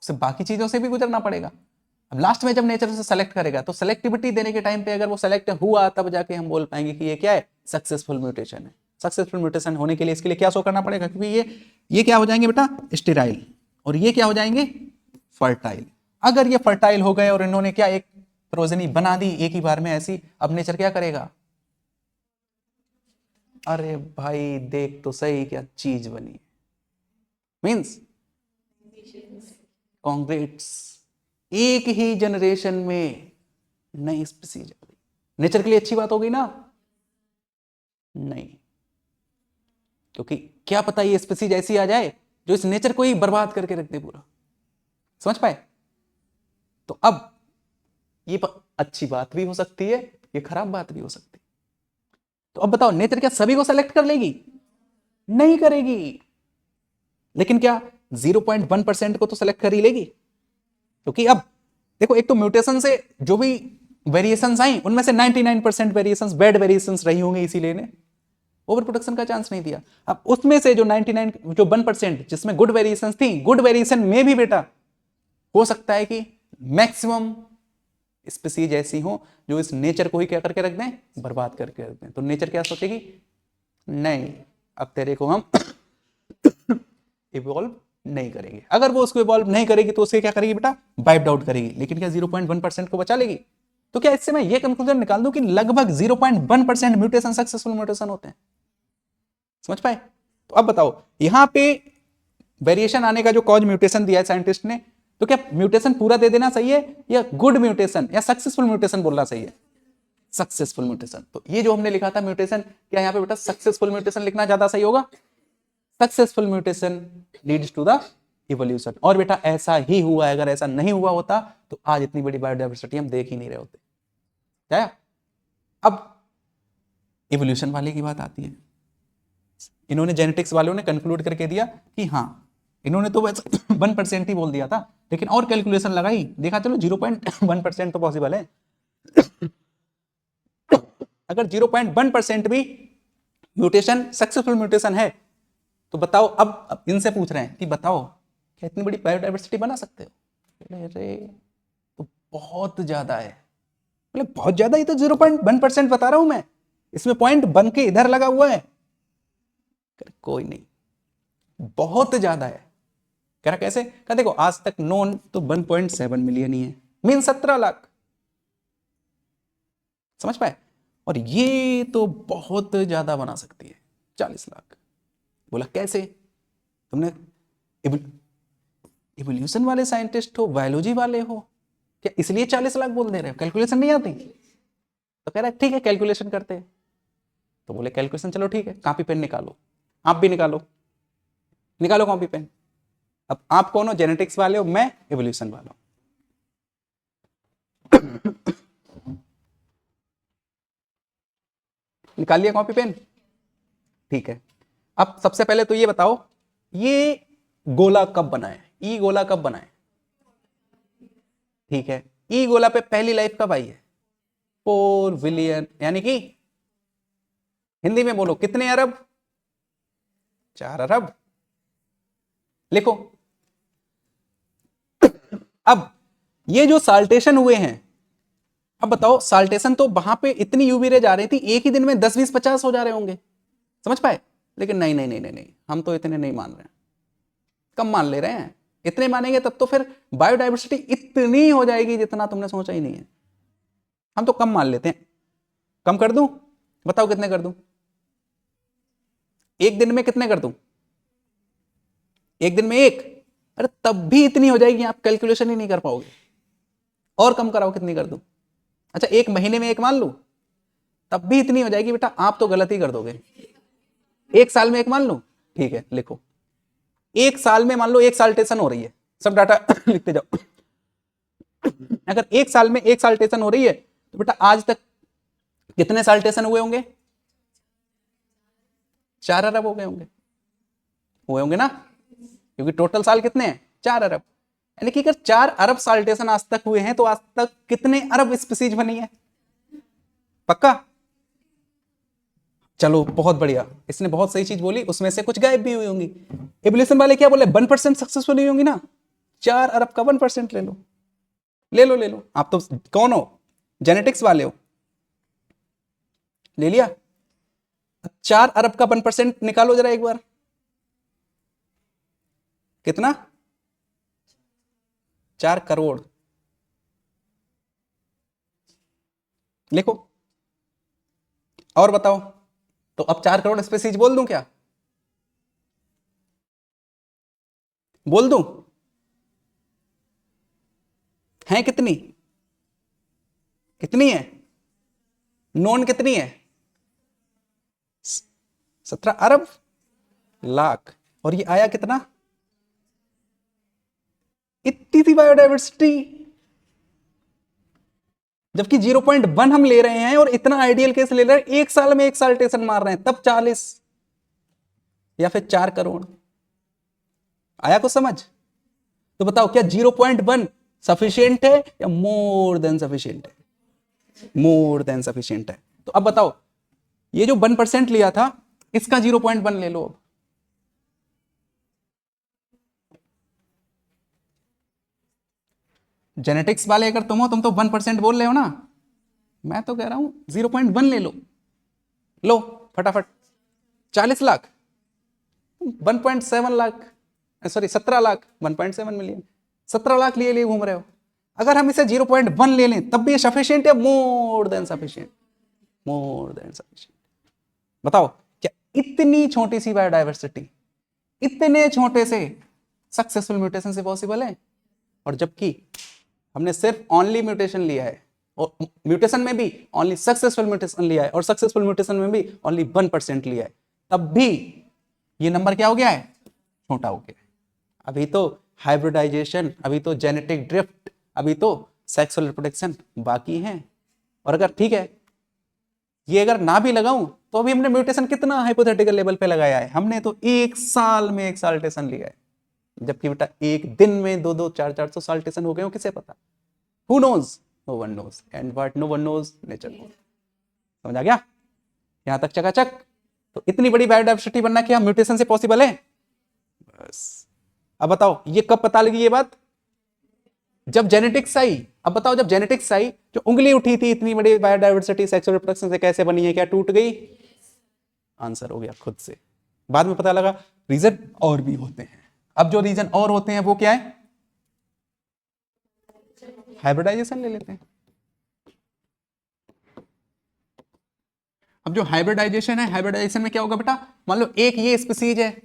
उसे बाकी चीजों से भी गुजरना पड़ेगा। अब लास्ट में जब नेचर उसे सेलेक्ट करेगा तो सेलेक्टिविटी देने के टाइम पे अगर वो सेलेक्ट हुआ तब जाके हम बोल पाएंगे कि ये क्या है, सक्सेसफुल म्यूटेशन है। सक्सेसफुल म्यूटेशन होने के लिए इसके लिए क्या शो करना पड़ेगा, क्योंकि ये क्या हो जाएंगे बेटा, स्टेराइल, और ये क्या हो जाएंगे, फर्टाइल। अगर ये फर्टाइल हो गए और इन्होंने क्या एक प्रोजेनी बना दी एक ही बार में ऐसी, अब नेचर क्या करेगा, अरे भाई देख तो सही क्या चीज बनी, मींस कांग्रेट्स, एक ही जनरेशन में नई स्पीसीज आ गई। नेचर के लिए अच्छी बात हो गई ना, नहीं, क्योंकि क्या पता ये स्पीसीज ऐसी आ जाए जो इस नेचर को ही बर्बाद करके रख दे पूरा। समझ पाए। तो अब ये अच्छी बात भी हो सकती है, ये खराब बात भी हो सकती है। तो अब बताओ नेचर क्या सभी को सेलेक्ट कर लेगी, नहीं करेगी, लेकिन क्या 0.1% को तो सेलेक्ट कर ही लेगी। क्योंकि अब देखो एक तो म्यूटेशन से जो भी वेरिएशंस आई उनमें से 99% वेरिएशंस बैड वेरिएशंस रही होंगी, इसीलिए ने ओवर प्रोडक्शन का चांस नहीं दिया। अब उसमें से जो 1% जिसमें गुड वेरिएशंस थी, गुड वेरिएशन में भी बेटा हो सकता है कि मैक्सिमम स्पीसीज ऐसी हो जो इस नेचर को ही क्या करके रख दें, बर्बाद करके रख दें। तो नेचर क्या सोचेगी, नहीं अब तेरे को हम इवॉल्व नहीं करेंगे। अगर वो उसको इवॉल्व नहीं करेगी तो उसके क्या करेगी बेटा, वाइप्ड आउट करेगी। लेकिन क्या 0.1% को बचा लेगी। तो क्या इससे मैं ये कंक्लूजन निकाल दूं कि लगभग 0.1% म्यूटेशन सक्सेसफुल म्यूटेशन होते हैं। समझ पाए। तो अब बताओ यहां पे वेरिएशन आने का जो कॉज म्यूटेशन दिया है साइंटिस्ट ने, तो क्या म्यूटेशन पूरा दे देना सही है या गुड म्यूटेशन या सक्सेसफुल म्यूटेशन बोलना सही है, सक्सेसफुल म्यूटेशन। तो ये जो हमने लिखा था म्यूटेशन, क्या यहाँ पे बेटा सक्सेसफुल म्यूटेशन लिखना ज्यादा सही होगा। Successful mutation leads to the evolution. और बेटा ऐसा ही हुआ है, अगर ऐसा नहीं हुआ होता तो आज इतनी बड़ी बायोडाइवर्सिटी हम देख ही नहीं रहे होते। क्या अब इवोल्यूशन वाले की बात आती है। इन्होंने जेनेटिक्स वालों ने कंक्लूड करके दिया कि हाँ, इन्होंने तो 1% ही बोल दिया था, लेकिन और कैलकुलेशन लगाई, देखा चलो 0.1% तो पॉसिबल है। अगर 0.1% भी म्यूटेशन सक्सेसफुल म्यूटेशन है तो बताओ, अब इनसे पूछ रहे हैं कि बताओ क्या इतनी बड़ी बायोडाइवर्सिटी बना सकते हो। अरे तो बहुत ज्यादा है, बोले बहुत ज्यादा, ये तो 0.1% बता रहा हूं मैं, इसमें पॉइंट बन के इधर लगा हुआ है। कोई नहीं, बहुत ज्यादा है। कह रहा कैसे, कह देखो आज तक नोन तो 1.7 मिलियन ही है, मीन 17 लाख। समझ पाए। और ये तो बहुत ज्यादा बना सकती है, 40 लाख। बोला कैसे, तुमने इवोल्यूशन वाले साइंटिस्ट हो, बायोलॉजी वाले हो, क्या इसलिए 40 लाख बोल दे रहे हो, कैलकुलेशन नहीं आती। तो कह रहा है ठीक है कैलकुलेशन करते हैं। तो बोले कैलकुलेशन चलो ठीक है, कॉपी पेन निकालो, आप भी निकालो, निकालो कॉपी पेन। अब आप कौन हो, जेनेटिक्स वाले हो, मैं इवोल्यूशन वाला हूं। निकाल लिया कॉपी पेन, ठीक है। अब सबसे पहले तो ये बताओ, ये गोला कब बना है, ई गोला कब बना है, ठीक है। ई गोला पे पहली लाइफ कब आई है, 4 बिलियन, यानी कि हिंदी में बोलो कितने अरब, 4 अरब। लिखो। अब ये जो साल्टेशन हुए हैं, अब बताओ साल्टेशन तो वहां पे इतनी यूवी रेज आ रही थी, एक ही दिन में 10, 20, 50 हो जा रहे होंगे। समझ पाए। लेकिन नहीं नहीं नहीं नहीं नहीं, हम तो इतने नहीं मान रहे हैं, कम मान ले रहे हैं। इतने मानेंगे तब तो फिर बायोडाइवर्सिटी इतनी हो जाएगी जितना तुमने सोचा ही नहीं है। हम तो कम मान लेते हैं। कम कर दूं? बताओ कितने कर दूं? एक दिन में कितने कर दूं? एक दिन में एक? अरे तब भी इतनी हो जाएगी, आप कैलकुलेशन ही नहीं कर पाओगे। और कम कराओ, कितनी कर दूं? अच्छा एक महीने में एक मान लूं, तब भी इतनी हो जाएगी बेटा, आप तो गलत ही कर दोगे। एक साल में एक मान लूं, ठीक है लिखो। एक साल में मान लो एक साल्टेशन हो रही है, सब डाटा लिखते जाओ। अगर एक साल में एक साल्टेशन हो रही है तो बेटा आज तक कितने साल्टेशन हुए होंगे? 4 अरब हो गए होंगे, हुए होंगे ना, क्योंकि टोटल साल कितने हैं? 4 अरब। यानी कि अगर 4 अरब साल्टेशन आज तक हुए हैं तो आज तक कितने अरब स्पीसीज बनी है? पक्का? चलो बहुत बढ़िया, इसने बहुत सही चीज बोली, उसमें से कुछ गायब भी हुई होंगी। एवोल्यूशन वाले क्या बोले? 1% सक्सेसफुल हुई होंगी ना। 4 अरब का 1% ले लो, ले लो, ले लो। आप तो कौन हो? जेनेटिक्स वाले हो। ले लिया? 4 अरब का 1% निकालो जरा एक बार, कितना? 4 करोड़। लिखो और बताओ। तो अब 4 करोड़ स्पीसीज बोल दूं क्या? बोल दूं? हैं कितनी? कितनी है? नॉन कितनी है? 17 अरब लाख। और ये आया कितना? इतनी थी बायोडाइवर्सिटी, जबकि 0.1 हम ले रहे हैं और इतना आइडियल केस ले रहे हैं, एक साल में एक साल्टेशन मार रहे हैं, तब 40 या फिर 4 करोड़। आया कुछ समझ? तो बताओ क्या 0.1 सफिशिएंट है या मोर देन सफिशिएंट है? मोर देन सफिशिएंट है। तो अब बताओ, ये जो 1% लिया था इसका 0.1 ले लो। अब जेनेटिक्स वाले अगर तुम हो, तुम तो 1% बोल रहे हो ना, मैं तो कह रहा हूं 0.1 ले लो। लो फटाफट, 40 लाख, 1.7 लाख, सॉरी 17 लाख, 1.7 मिलियन, 17 लाख लिए लिए घूम रहे हो। अगर हम इसे 0.1 ले लें तब भी ये सफिशिएंट है more than sufficient? More than sufficient. बताओ क्या इतनी छोटी सी बायोडाइवर्सिटी इतने छोटे से सक्सेसफुल म्यूटेशन से पॉसिबल है? और जबकि हमने सिर्फ ओनली म्यूटेशन लिया है, और म्यूटेशन में भी ओनली सक्सेसफुल म्यूटेशन लिया है, और सक्सेसफुल म्यूटेशन में भी ओनली 1% लिया है, तब भी ये नंबर क्या हो गया है? छोटा हो गया है। अभी तो हाइब्रिडाइजेशन, अभी तो जेनेटिक ड्रिफ्ट, अभी तो सेक्सुअल रिप्रोडक्शन बाकी है। और अगर ठीक है ये अगर ना भी लगाऊं तो अभी हमने म्यूटेशन कितना हाइपोथेटिकल लेवल पे लगाया है? हमने तो एक साल में एक साल्टेशन लिया है, जबकि बेटा एक दिन में 2-2, 400 साल्टेशन हो गए हो, किसे पता? Who knows? No one knows. And what no one knows, nature knows. समझ आ गया? यहां तक चकाचक। तो इतनी बड़ी बायोडाइवर्सिटी बनना क्या म्यूटेशन से पॉसिबल है? बस। अब बताओ ये कब पता लगी ये बात? जब जेनेटिक्स आई। अब बताओ जब जेनेटिक्स आई, जो उंगली उठी थी इतनी बड़ी बायोडाइवर्सिटी सेक्सुअल रिप्रोडक्शन से कैसे बनी है, क्या टूट गई? आंसर हो गया खुद से। बाद में पता लगा रीजन और भी होते हैं। अब जो रीजन और होते हैं वो क्या है? हाइब्रिडाइजेशन ले लेते हैं। अब जो हाइब्रिडाइजेशन है, हाइब्रिडाइजेशन में क्या होगा बेटा? मान लो एक ये स्पीसीज है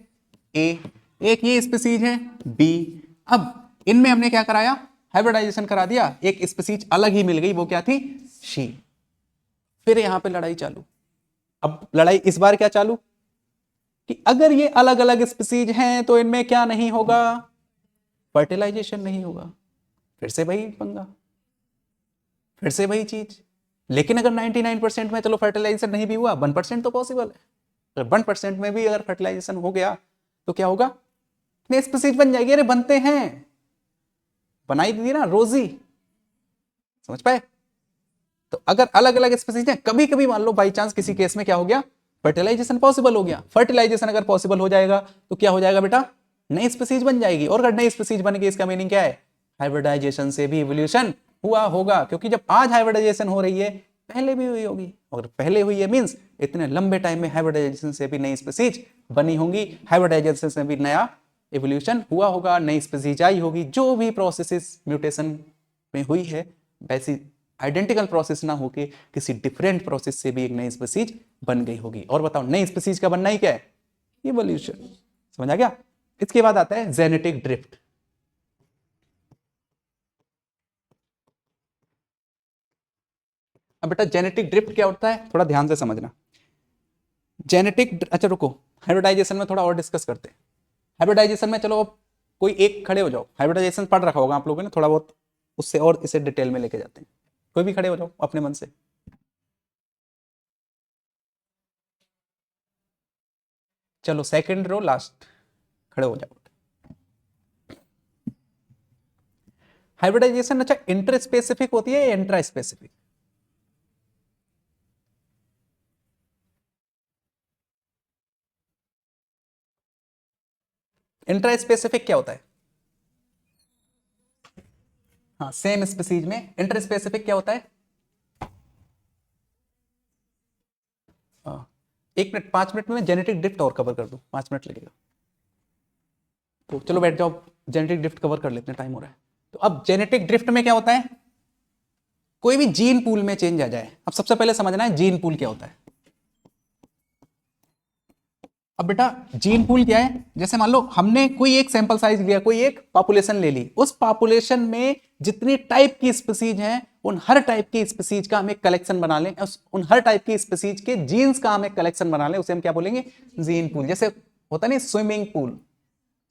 ए, एक ये स्पीसीज है बी। अब इनमें हमने क्या कराया? हाइब्रिडाइजेशन करा दिया, एक स्पीसीज अलग ही मिल गई, वो क्या थी? शी। फिर यहां पे लड़ाई चालू। अब लड़ाई इस बार क्या चालू कि अगर ये अलग अलग स्पीसीज हैं तो इनमें क्या नहीं होगा? फर्टिलाइजेशन नहीं होगा। फिर से वही पंगा, फिर से वही चीज। लेकिन अगर 99% में चलो फर्टिलाइजेशन नहीं भी हुआ, 1% तो पॉसिबल है। अगर 1% में भी अगर फर्टिलाइजेशन हो गया तो क्या होगा? नई स्पीसीज बन जाएगी। अरे बनते हैं, बनाई दी ना रोजी, समझ पाए? तो अगर अलग अलग स्पीसीज हैं, कभी कभी मान लो बाई चांस किसी केस में क्या हो गया? फर्टिलाइजेशन पॉसिबल हो गया। फर्टिलाइजेशन अगर पॉसिबल हो जाएगा तो क्या हो जाएगा बेटा? नई स्पीसीज बन जाएगी। और अगर नई स्पीसीज बन गई इसका मीनिंग क्या है? हाइब्रिडाइजेशन से भी इवोल्यूशन हुआ होगा। क्योंकि जब आज हाइब्रिडाइजेशन हो रही है, पहले भी हुई होगी, और पहले हुई है मींस इतने लंबे टाइम में हाइब्रिडाइजेशन से भी नई स्पीसीज बनी होंगी, हाइब्रिडाइजेशन से भी नया एवोल्यूशन हुआ होगा, नई स्पीसीज आई होगी, जो भी प्रोसेसेस म्यूटेशन में हुई है वैसी आइडेंटिकल प्रोसेस ना होके किसी डिफरेंट प्रोसेस से भी एक नई स्पीसीज बन गई होगी। और बताओ नई स्पीसीज का बनना ही क्या है? इवोल्यूशन। समझ आ गया? इसके बाद आता है जेनेटिक ड्रिफ्ट। अब बेटा जेनेटिक ड्रिफ्ट क्या होता है थोड़ा ध्यान से समझना। जेनेटिक, अच्छा रुको, हाइब्रिडाइजेशन में थोड़ा और डिस्कस करते हैं। हाइब्रिडाइजेशन में चलो अब कोई एक खड़े हो जाओ, हाइब्रिडाइजेशन पढ़ रखा होगा आप लोगों ने थोड़ा बहुत, उससे और इसे डिटेल में लेके जाते हैं। कोई भी खड़े हो जाओ अपने मन से। चलो सेकंड रो लास्ट, खड़े हो जाओ। हाइब्रिडाइजेशन अच्छा इंटर स्पेसिफिक होती है या इंट्रा स्पेसिफिक? इंट्रा स्पेसिफिक क्या होता है? हाँ सेम स्पीसीज में। इंटर स्पेसिफिक क्या होता है? हाँ, 1 मिनट 5 मिनट में मैं जेनेटिक ड्रिफ्ट और कवर कर दूं, 5 मिनट लगेगा। तो चलो बैठ जाओ, जेनेटिक ड्रिफ्ट कवर कर लेते हैं, टाइम हो रहा है। तो अब जेनेटिक ड्रिफ्ट में क्या होता है? कोई भी जीन पूल में चेंज आ जाए। अब सबसे पहले समझना है जीन पूल क्या होता है। अब बेटा जीन पूल क्या है? जैसे मान लो हमने कोई एक सैंपल साइज लिया, कोई एक पॉपुलेशन ले ली, उस पॉपुलेशन में जितनी टाइप की स्पीसीज हैं उन हर टाइप की स्पीसीज का हम एक कलेक्शन बना लें, उन हर टाइप की स्पीसीज के जीन्स का हम एक कलेक्शन बना लें, उसे हम क्या बोलेंगे? Gene pool. जैसे होता नहीं स्विमिंग पूल,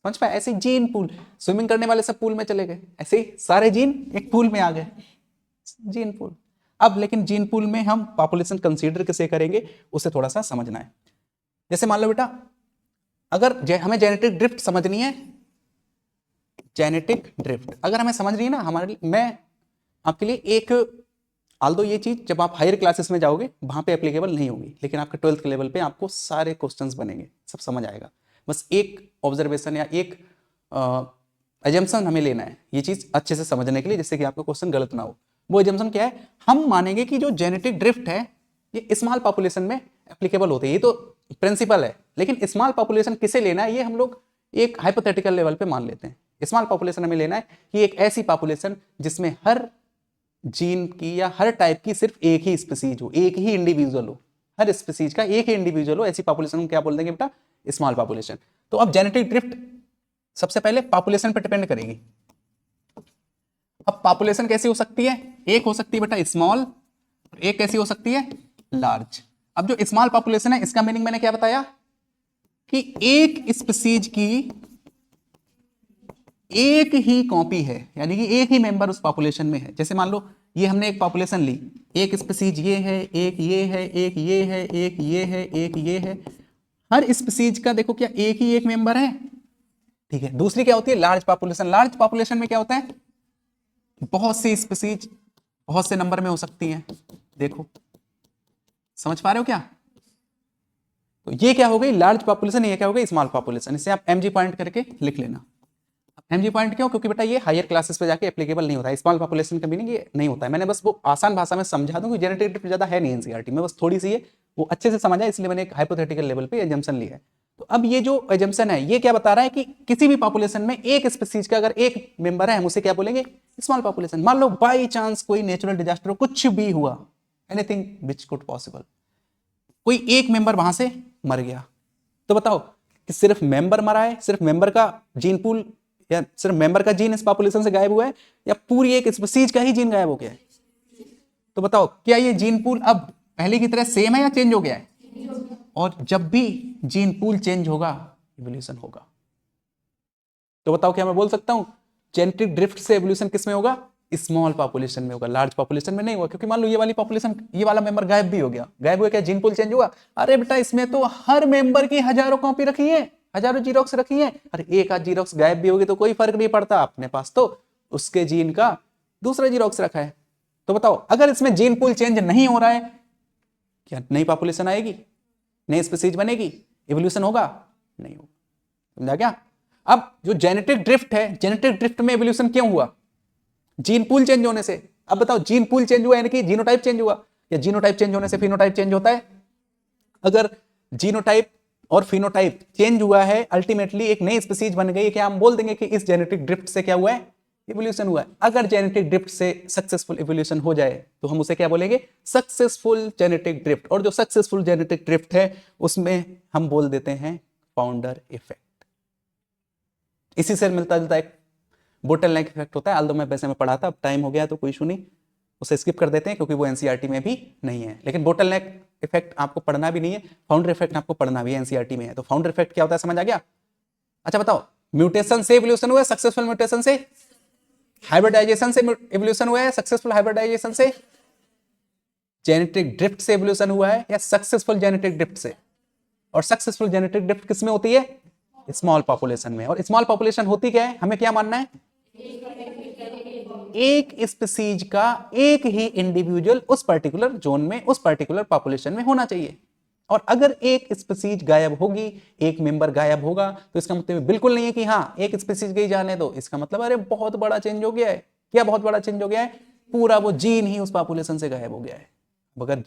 समझ पाए? ऐसे जीन पूल, स्विमिंग करने वाले सब पूल में चले गए, ऐसे ही सारे जीन एक पूल में आ गए, जीन पूल। अब लेकिन जीन पूल में हम पॉपुलेशन कंसीडर कैसे करेंगे उसे थोड़ा सा समझना है। जैसे मान लो बेटा अगर हमें जेनेटिक ड्रिफ्ट समझनी है, जेनेटिक ड्रिफ्ट अगर हमें समझनी है ना हमारे लिए, मैं आपके लिए एक, आल्दो ये चीज जब आप हायर क्लासेस में जाओगे वहां पे एप्लीकेबल नहीं होगी, लेकिन आपके 12th के लेवल पे आपको सारे क्वेश्चंस बनेंगे, सब समझ आएगा। बस एक ऑब्जर्वेशन या एक एजम्पशन हमें लेना है ये चीज अच्छे से समझने के लिए, जिससे कि आपका क्वेश्चन गलत ना हो। वो एजम्पशन क्या है? हम मानेंगे कि जो जेनेटिक ड्रिफ्ट है ये स्मॉल पॉपुलेशन में एप्लीकेबल होते हैं, ये तो प्रिंसिपल है, लेकिन स्मॉल पॉपुलेशन किसे लेना है ये हम लोग एक हाइपोथेटिकल लेवल पे मान लेते हैं। स्मॉल पॉपुलेशन हमें लेना है कि एक ऐसी पॉपुलेशन जिसमें हर जीन की या हर टाइप की सिर्फ एक ही स्पीसीज हो, एक ही इंडिविजुअल हो, हर स्पीसीज का एक ही इंडिविजुअल हो, ऐसी पॉपुलेशन को क्या बोल देंगे बेटा? Small population. तो अब जेनेटिक ड्रिफ्ट सबसे पहले पॉपुलेशन पर डिपेंड करेगी। अब पॉपुलेशन कैसी हो सकती है? एक हो सकती है बेटा स्मॉल, एक कैसी हो सकती है? लार्ज। अब जो स्मॉल पॉपुलेशन है इसका मीनिंग मैंने क्या बताया कि एक स्पीसीज की एक ही कॉपी है, यानी कि एक ही मेंबर उस पॉपुलेशन में है। जैसे मान लो ये हमने एक पॉपुलेशन ली, एक स्पीसीज ये है, एक ये है, एक ये है, एक ये है, एक ये है, हर स्पीसीज का देखो क्या एक ही एक मेंबर है, ठीक है। दूसरी क्या होती है? Large population. लार्ज पॉपुलेशन में क्या होता है? बहुत सी स्पीसीज बहुत से नंबर में हो सकती हैं। देखो समझ पा रहे हो क्या? तो ये क्या हो गई? Large population. ये क्या हो गई? Small population. इसे आप एमजी पॉइंट करके लिख लेना। एमजी पॉइंट क्यों? क्योंकि बेटा ये हायर क्लासेस पे जाके एप्लीकेबल नहीं होता है, स्मॉल पॉपुलेशन का मीनिंग ये नहीं होता है। मैंने बस वो आसान भाषा में समझा दूं कि जेनेटिक ड्रिफ्ट ज्यादा है नहीं एनसीईआरटी में, बस थोड़ी सी है वो अच्छे से समझा, इसलिए मैंने एक हाइपोथेटिकल लेवल पे एजम्पशन लिया है। तो अब ये जो एजम्पशन है ये क्या बता रहा है कि किसी भी पॉपुलेशन में एक स्पीसीज का अगर एक मेंबर है हम उसे क्या बोलेंगे? Small population. मान लो बाई चांस कोई नेचुरल डिजास्टर कुछ भी हुआ, एनीथिंग विच कुड पॉसिबल, कोई एक मेंबर वहां से मर गया, तो बताओ कि सिर्फ मेंबर मरा है, सिर्फ मेंबर का जीन पूल या सिर्फ मेंबर का जीन इस पॉपुलेशन से गायब हुआ है, या पूरी एक स्पीसीज का ही जीन गायब हो गया है? तो बताओ क्या ये जीन पूल अब पहले की तरह सेम है या चेंज हो गया है? और जब भी जीन पूल चेंज होगा इवोल्यूशन होगा। तो बताओ क्या मैं बोल सकता हूं जेनेटिक ड्रिफ्ट से इवोल्यूशन किस में होगा? स्मॉल पॉपुलेशन में होगा, लार्ज पॉपुलेशन में नहीं होगा। क्योंकि मान लो ये वाली पॉपुलेशन, ये वाला मेंबर गायब भी हो गया, गायब हुआ क्या जीन पूल चेंज हुआ? अरे बेटा इसमें तो हर मेंबर की हजारों कॉपी रखी है, हजारों जीरोक्स रखी है, अरे एक आध जीरोक्स गायब भी होगी तो कोई फर्क नहीं पड़ता, अपने पास तो उसके जीन का दूसरा जीरोक्स रखा है। तो बताओ अगर इसमें जीन पूल चेंज नहीं हो रहा है, क्या नई पॉपुलेशन आएगी, नई स्पीसीज बनेगी, इवोल्यूशन होगा? नहीं होगा। समझा क्या? अब जो जेनेटिक ड्रिफ्ट है, जेनेटिक ड्रिफ्ट में इवोल्यूशन क्यों हुआ? जीन पूल चेंज होने से। अब बताओ जीन पूल चेंज हुआ यानी कि जीनोटाइप चेंज हुआ, या जीनोटाइप चेंज होने से फिनोटाइप चेंज होता है? अगर जीनोटाइप और फिनोटाइप चेंज हुआ है, अल्टीमेटली एक नई स्पीसीज बन गई है, क्या हम बोल देंगे कि इस जेनेटिक ड्रिफ्ट से क्या हुआ है, इवोल्यूशन हुआ है। अगर जेनेटिक ड्रिफ्ट से सक्सेसफुल इवोल्यूशन हो जाए तो हम उसे क्या बोलेंगे, सक्सेसफुल जेनेटिक ड्रिफ्ट। और जो सक्सेसफुल जेनेटिक ड्रिफ्ट है उसमें हम बोल देते हैं फाउंडर इफेक्ट। इसी से मिलता जुलता एक बोटलनेक इफेक्ट होता है, आल्दो मैं वैसे में पढ़ा था, अब टाइम हो गया तो कोई इशू नहीं, उसे स्किप कर देते हैं क्योंकि वो एनसीईआरटी में भी नहीं है। लेकिन बोटलनेक इफेक्ट आपको पढ़ना भी नहीं है, फाउंडर इफेक्ट आपको पढ़ना भी है, एनसीईआरटी में है। तो फाउंडर इफेक्ट क्या होता है, समझ आ गया? अच्छा बताओ, म्यूटेशन से इवोल्यूशन हुआ है, सक्सेसफुल म्यूटेशन से, हाइब्रिडाइजेशन से इवोल्यूशन हुआ है, सक्सेसफुल हाइब्रिडाइजेशन से, जेनेटिक ड्रिफ्ट से इवोल्यूशन हुआ है, या सक्सेसफुल जेनेटिक ड्रिफ्ट से? और सक्सेसफुल जेनेटिक ड्रिफ्ट किस में होती है, स्मॉल पॉपुलेशन में। और स्मॉल पॉपुलेशन होती क्या है, हमें क्या मानना है, एक स्पीसीज का एक ही इंडिविजुअल उस पर्टिकुलर जोन में, उस पर्टिकुलर पॉपुलेशन में होना चाहिए। और अगर एक स्पीसीज गायब होगी, एक मेंबर गायब होगा, तो इसका मतलब बिल्कुल नहीं है कि हाँ एक स्पीसीज गई जाने दो, इसका मतलब अरे बहुत बड़ा चेंज हो गया है। क्या बहुत बड़ा चेंज हो गया है, पूरा वो जीन ही उस पॉपुलेशन से गायब हो गया है। अगर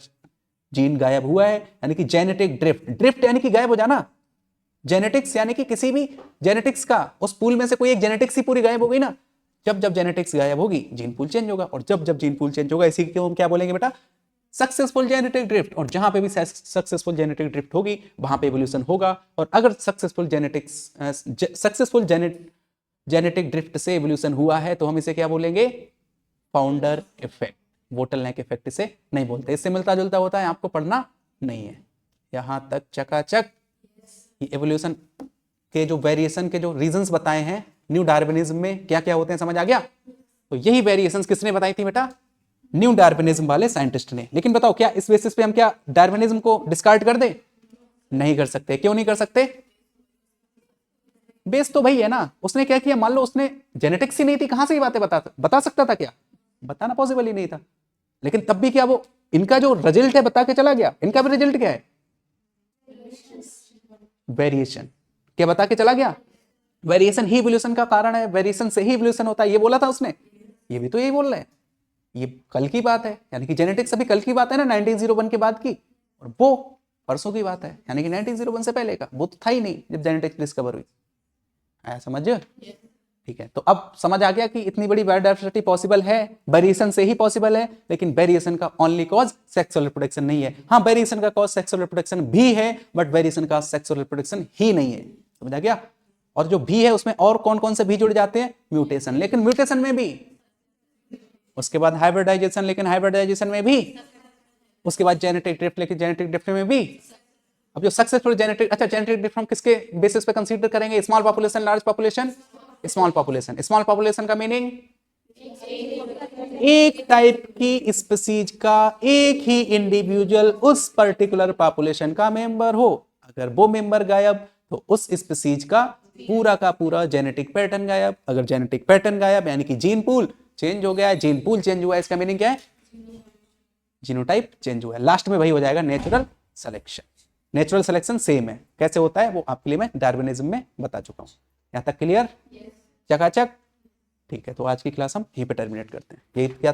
जीन गायब हुआ है यानी कि जेनेटिक ड्रिफ्ट, ड्रिफ्ट यानी कि गायब हो जाना, जेनेटिक्स यानी कि किसी भी जेनेटिक्स का उस पूल में से कोई एक जेनेटिक्स ही पूरी गायब हो गई ना। जब जब जेनेटिक्स गायब होगी जीन पूल चेंज होगा, और जब जब जीन पूल चेंज होगा इसी को हम क्या बोलेंगे बेटा, सक्सेसफुल जेनेटिक ड्रिफ्ट। और जहां पे भी सक्सेसफुल जेनेटिक ड्रिफ्ट होगी वहां पे इवोल्यूशन होगा। और अगर सक्सेसफुल जेनेटिक ड्रिफ्ट से इवोल्यूशन हुआ है तो हम इसे क्या बोलेंगे, फाउंडर इफेक्ट। बोटलनेक इफेक्ट इसे नहीं बोलते, इससे मिलता जुलता होता है, आपको पढ़ना नहीं है। यहां तक चकाचक। एवोल्यूशन के जो वेरिएशन के जो रीजंस बताए हैं न्यू डार्विनिज्म में क्या क्या होते हैं, समझ आ गया? तो यही वेरिएशंस किसने बताई थी बेटा, न्यू डार्विनिज्म वाले साइंटिस्ट ने। लेकिन बताओ क्या इस बेसिस पे हम क्या डार्विनिज्म को डिस्कार्ड कर दे, नहीं कर सकते। क्यों नहीं कर सकते, बेस तो भाई है ना। उसने क्या किया, मान लो उसने जेनेटिक्स ही नहीं थी, कहां से ये बातें बता सकता था, क्या बताना पॉसिबल ही नहीं था। लेकिन तब भी क्या वो इनका जो रिजल्ट है बता के चला गया। इनका भी रिजल्ट क्या है, वेरिएशन। क्या बता के चला गया, वेरिएशन ही इवोल्यूशन का कारण है, वेरिएशन से ही इवोल्यूशन होता है, ये बोला था उसने। ये भी तो यही बोल रहे हैं, ये कल की बात है, यानी कि जेनेटिक्स अभी कल की बात है ना, 1901 के बाद की। और वो परसों की बात है, यानी कि 1901 से पहले का वो तो था ही नहीं जब जेनेटिक्स डिस्कवर हुई। आया समझ? ठीक है, तो अब समझ आ गया कि इतनी बड़ी बायोडाइवर्सिटी पॉसिबल है, वेरिएशन से ही पॉसिबल है। लेकिन वेरिएशन का ओनली कॉज सेक्सुअल रिप्रोडक्शन नहीं है। हाँ, वेरिएशन का कॉज सेक्सुअल रिप्रोडक्शन भी है, बट वेरिएशन का सेक्सुअल रिप्रोडक्शन ही नहीं है। समझ आ गया? और जो भी है उसमें और कौन कौन से भी जुड़ जाते हैं, म्यूटेशन। लेकिन म्यूटेशन में भी, उसके बाद हाइब्रिडाइजेशन, लेकिन हाइब्रिडाइजेशन में भी, उसके बाद जेनेटिक ड्रिफ्ट, लेकिन जेनेटिक ड्रिफ्ट में भी। अब जो सक्सेसफुल जेनेटिक, अच्छा जेनेटिक ड्रिफ्ट हम किसके बेसिस पे कंसीडर करेंगे, small population, large population? Small population. Small population का मीनिंग एक टाइप की स्पीसीज का एक ही इंडिविजुअल उस पर्टिकुलर पॉपुलेशन का मेंबर हो। अगर वो मेंबर गायब तो उस स्पीसीज का पूरा जेनेटिक पैटर्न गायब। अगर जेनेटिक पैटर्न गायब यानी कि जीन पूल चेंज हो गया है, जीन पूल चेंज हुआ है, इसका मीनिंग क्या है, जीनोटाइप चेंज हुआ है। लास्ट में वही हो जाएगा natural selection. Natural selection same है, कैसे होता है वो आपके लिए मैं डार्विनिज्म में बता चुका हूं। यहां तक क्लियर? चकाचक। ठीक है, तो आज की क्लास हम यहीं पे टर्मिनेट करते हैं। यही क्या